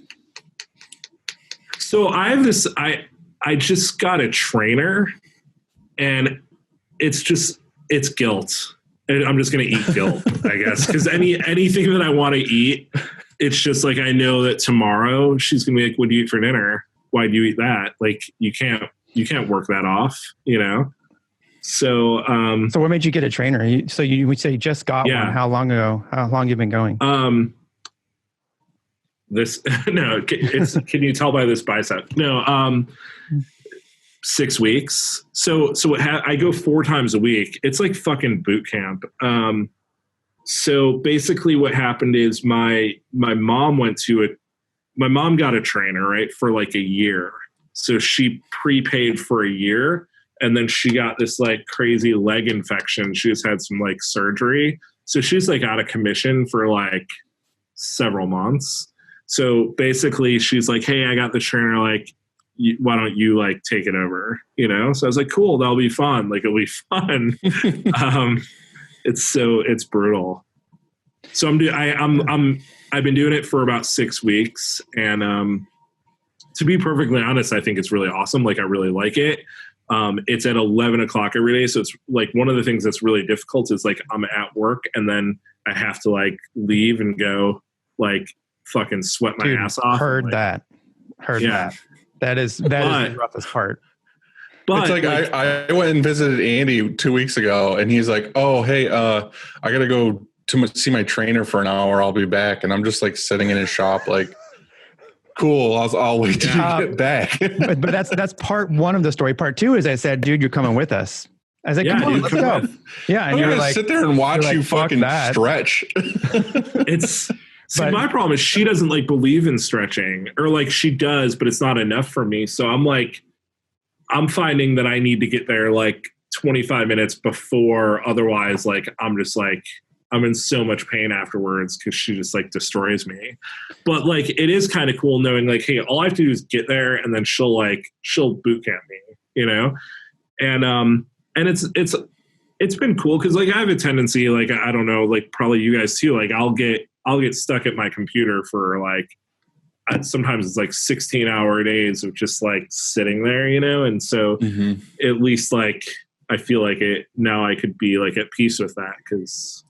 So I have this. I just got a trainer, and it's guilt. And I'm just gonna eat guilt, I guess, because anything that I want to eat, it's just like I know that tomorrow she's gonna be like, "What do you eat for dinner? Why do you eat that?" Like you can't work that off, you know. So so what made you get a trainer? You would say you just got one. How long ago? How long you been going? Can you tell by this bicep? No, 6 weeks. So I go 4 times a week. It's like fucking boot camp. So basically what happened is my mom got a trainer, right, for like a year. So she prepaid for a year, and then she got this like crazy leg infection. She just had some like surgery. So she's like out of commission for like several months. So basically she's like, hey, I got the trainer, like, why don't you like take it over? You know? So I was like, cool, that'll be fun. Like, it'll be fun. It's brutal. So I've been doing it for about 6 weeks. And to be perfectly honest, I think it's really awesome. Like, I really like it. It's at 11 o'clock every day. So it's like one of the things that's really difficult is like I'm at work and then I have to like leave and go like fucking sweat my ass off. Heard that. That is the roughest part. But it's like I went and visited Andy 2 weeks ago and he's like, oh, hey, I got to go to see my trainer for an hour. I'll be back. And I'm just like sitting in his shop like, cool, I'll wait till you get back. but that's part one of the story. Part two is I said, dude, you're coming with us. I was like, come on, let's go. Yeah, and you're like, sit there and watch you fucking stretch. My problem is she doesn't like believe in stretching, or like she does, but it's not enough for me. So I'm finding that I need to get there like 25 minutes before. Otherwise, like I'm just like, I'm in so much pain afterwards because she just like destroys me. But like, it is kind of cool knowing like, hey, all I have to do is get there and then she'll boot camp me, you know? And it's been cool. Cause like I have a tendency, like, I don't know, like probably you guys too, like I'll get stuck at my computer for like, sometimes it's like 16-hour days of just like sitting there, you know? And so at least like, I feel like now I could be like at peace with that. Cause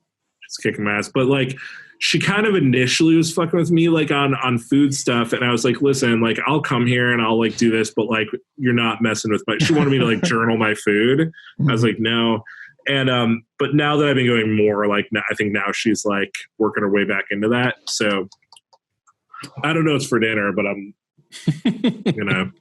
kicking my ass. But like she kind of initially was fucking with me like on food stuff, and I was like, listen, like I'll come here and I'll like do this, but like you're not messing with she wanted me to like journal my food. I was like, no. And but now that I've been going more, like I think now she's like working her way back into that. So I don't know what's for dinner, but I'm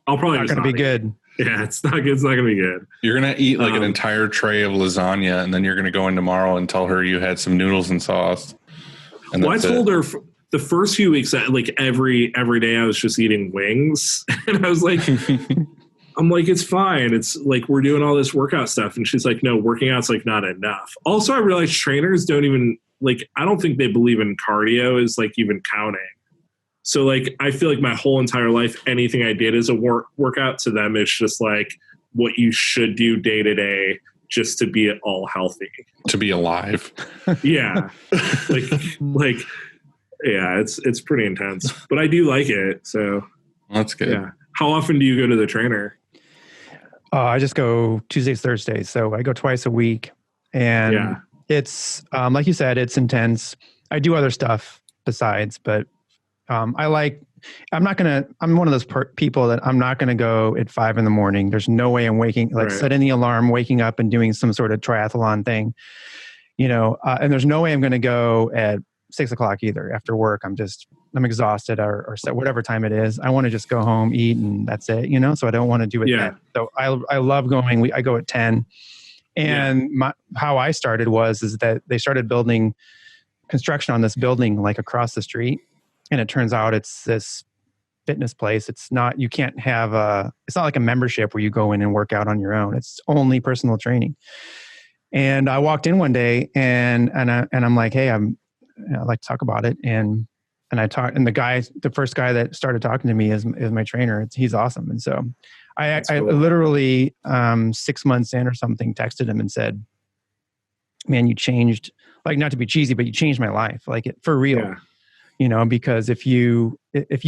I'll probably not gonna be good. Yeah, it's not good. It's not going to be good. You're going to eat like an entire tray of lasagna, and then you're going to go in tomorrow and tell her you had some noodles and sauce. And I told her the first few weeks that like every day I was just eating wings, and I was like, I'm like, it's fine. It's like, we're doing all this workout stuff. And she's like, no, working out's like not enough. Also, I realized trainers don't even like, I don't think they believe in cardio is like even counting. So like, I feel like my whole entire life, anything I did as a workout to them is just like what you should do day to day just to be all healthy. To be alive. Yeah. like, yeah, it's pretty intense, but I do like it. So That's good. yeah. How often do you go to the trainer? I just go Tuesdays, Thursdays. So I go twice a week, and it's like you said, it's intense. I do other stuff besides, but I'm one of those people that I'm not going to go at 5 a.m. There's no way I'm setting the alarm, waking up and doing some sort of triathlon thing, and there's no way I'm going to go at 6 o'clock either after work. I'm exhausted or whatever time it is. I want to just go home, eat, and that's it, so I don't want to do it then. So I love going. I go at 10. And how I started is that they started building construction on this building like across the street. And it turns out it's this fitness place. It's not like a membership where you go in and work out on your own. It's only personal training. And I walked in one day and I'm like, hey, I'd like to talk about it. And I talked, and the first guy that started talking to me is my trainer. He's awesome. And so I literally 6 months in or something texted him and said, man, you changed, like, not to be cheesy, but you changed my life, like for real, because if you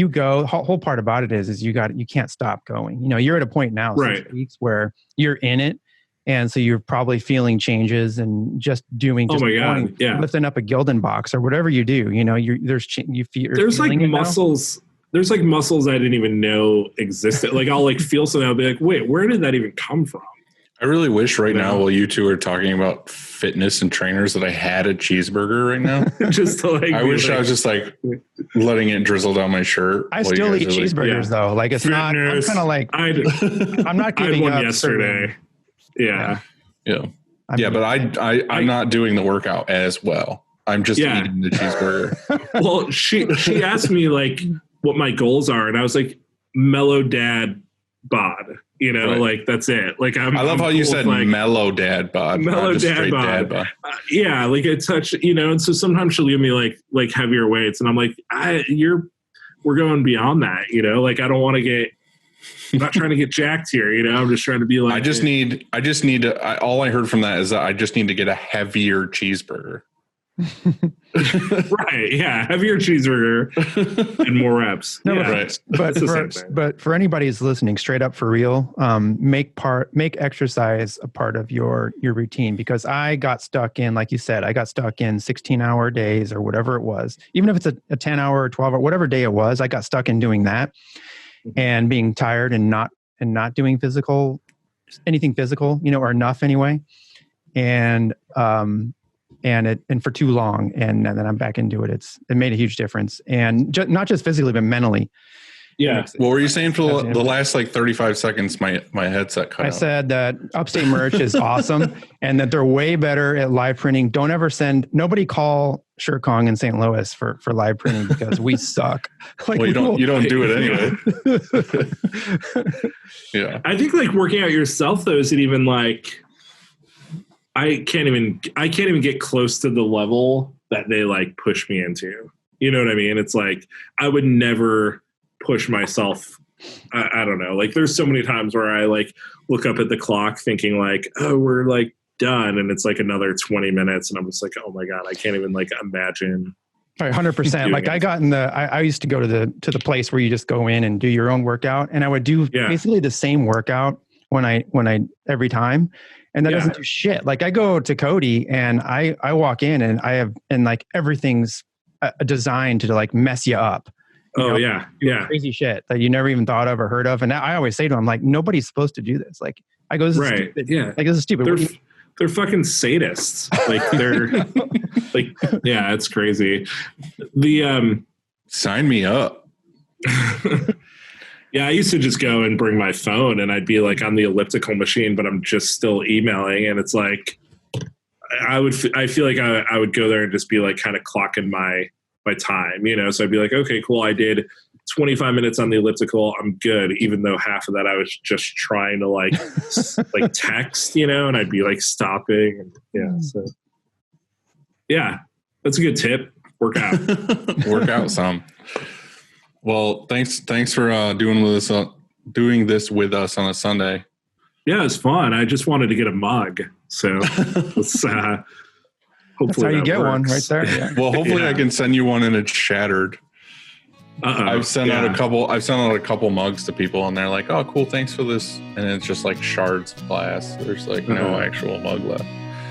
go, the whole part about it is you can't stop going. You're at a point now, 6 weeks, where you're in it. And so you're probably feeling changes and just doing, lifting up a Gildan box or whatever you do. There's like muscles. There's like muscles I didn't even know existed. Like I'll like feel something. I'll be like, wait, where did that even come from? I really wish right now, while you two are talking about fitness and trainers, that I had a cheeseburger right now. Just to like, I wish I was just like letting it drizzle down my shirt. I still eat cheeseburgers though. Like it's fitness, not. I'm kind of like I'm not giving I had one up yesterday. Yeah. But I'm not doing the workout as well. I'm just eating the cheeseburger. Well, she asked me like what my goals are, and I was like, mellow dad bod. Like that's it. Like I love how you said like, mellow dad bod. Mellow dad bod. Like I touch, and so sometimes she'll give me like heavier weights, and I'm like, we're going beyond that. Like I don't want to get. I'm not trying to get jacked here, I'm just trying to be like. I just need to. All I heard from that is that I just need to get a heavier cheeseburger. Right. Yeah. Heavier cheeseburger and more reps. No, right. But for anybody who's listening, straight up for real, make exercise a part of your routine, because I got stuck in, like you said, 16-hour days or whatever it was. Even if it's a 10-hour or 12-hour, whatever day it was, I got stuck in doing that. And being tired and not doing anything physical, or enough anyway. And for too long. And then I'm back into it. It made a huge difference. And not just physically, but mentally. Yeah. What were you saying for the last 35 seconds? My headset cut out. I said that Upstate Merch is awesome and that they're way better at live printing. Don't ever nobody call Shirkong in St. Louis for live printing, because we suck. Well, you don't do it anyway. Yeah. I think like working out yourself though isn't even like, I can't even get close to the level that they like push me into. You know what I mean? It's like, I would never push myself. I don't know. Like there's so many times where I like look up at the clock thinking like, oh, we're like done. And it's like another 20 minutes. And I'm just like, oh my God, I can't even like imagine. 100%. Like I got I used to go to the place where you just go in and do your own workout. And I would do basically the same workout when I every time. And that doesn't do shit. Like I go to Cody and I walk in and like everything's designed to like mess you up. Crazy shit that you never even thought of or heard of. And I always say to them, like, nobody's supposed to do this. Like, I go, this is stupid. Yeah. Like, this is stupid. They're fucking sadists. Like they're like, yeah, it's crazy. Sign me up. Yeah. I used to just go and bring my phone and I'd be like on the elliptical machine, but I'm just still emailing. And it's like, I feel like I would go there and just be like kind of clocking my time, so I'd be like, okay, cool. I did 25 minutes on the elliptical, I'm good. Even though half of that I was just trying to like text, and I'd be like stopping. So that's a good tip. Work out some. Well, thanks for doing this with us on a Sunday. Yeah, it's fun. I just wanted to get a mug, so let's hopefully that's how you get works. one right there. Yeah. Well, hopefully I can send you one and it's shattered. I've sent out a couple mugs to people and they're like, "Oh, cool, thanks for this," and it's just like shards of glass. There's like no actual mug left.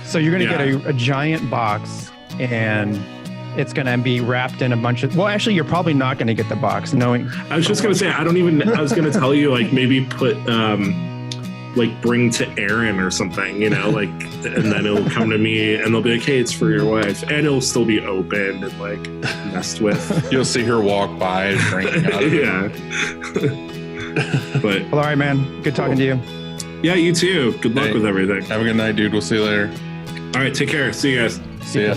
So you're gonna get a giant box, and it's gonna be wrapped in a bunch of. Well, actually, you're probably not gonna get the box, knowing. I was just gonna say I was gonna tell you like maybe put like bring to Aaron or something, and then it'll come to me and they'll be like, "Hey, it's for your wife," and it'll still be opened and like messed with. You'll see her walk by drinking out of it. But well, all right, man. Good talking to you. Yeah, you too. Good luck with everything. Have a good night, dude. We'll see you later. All right, take care. See you guys. See ya.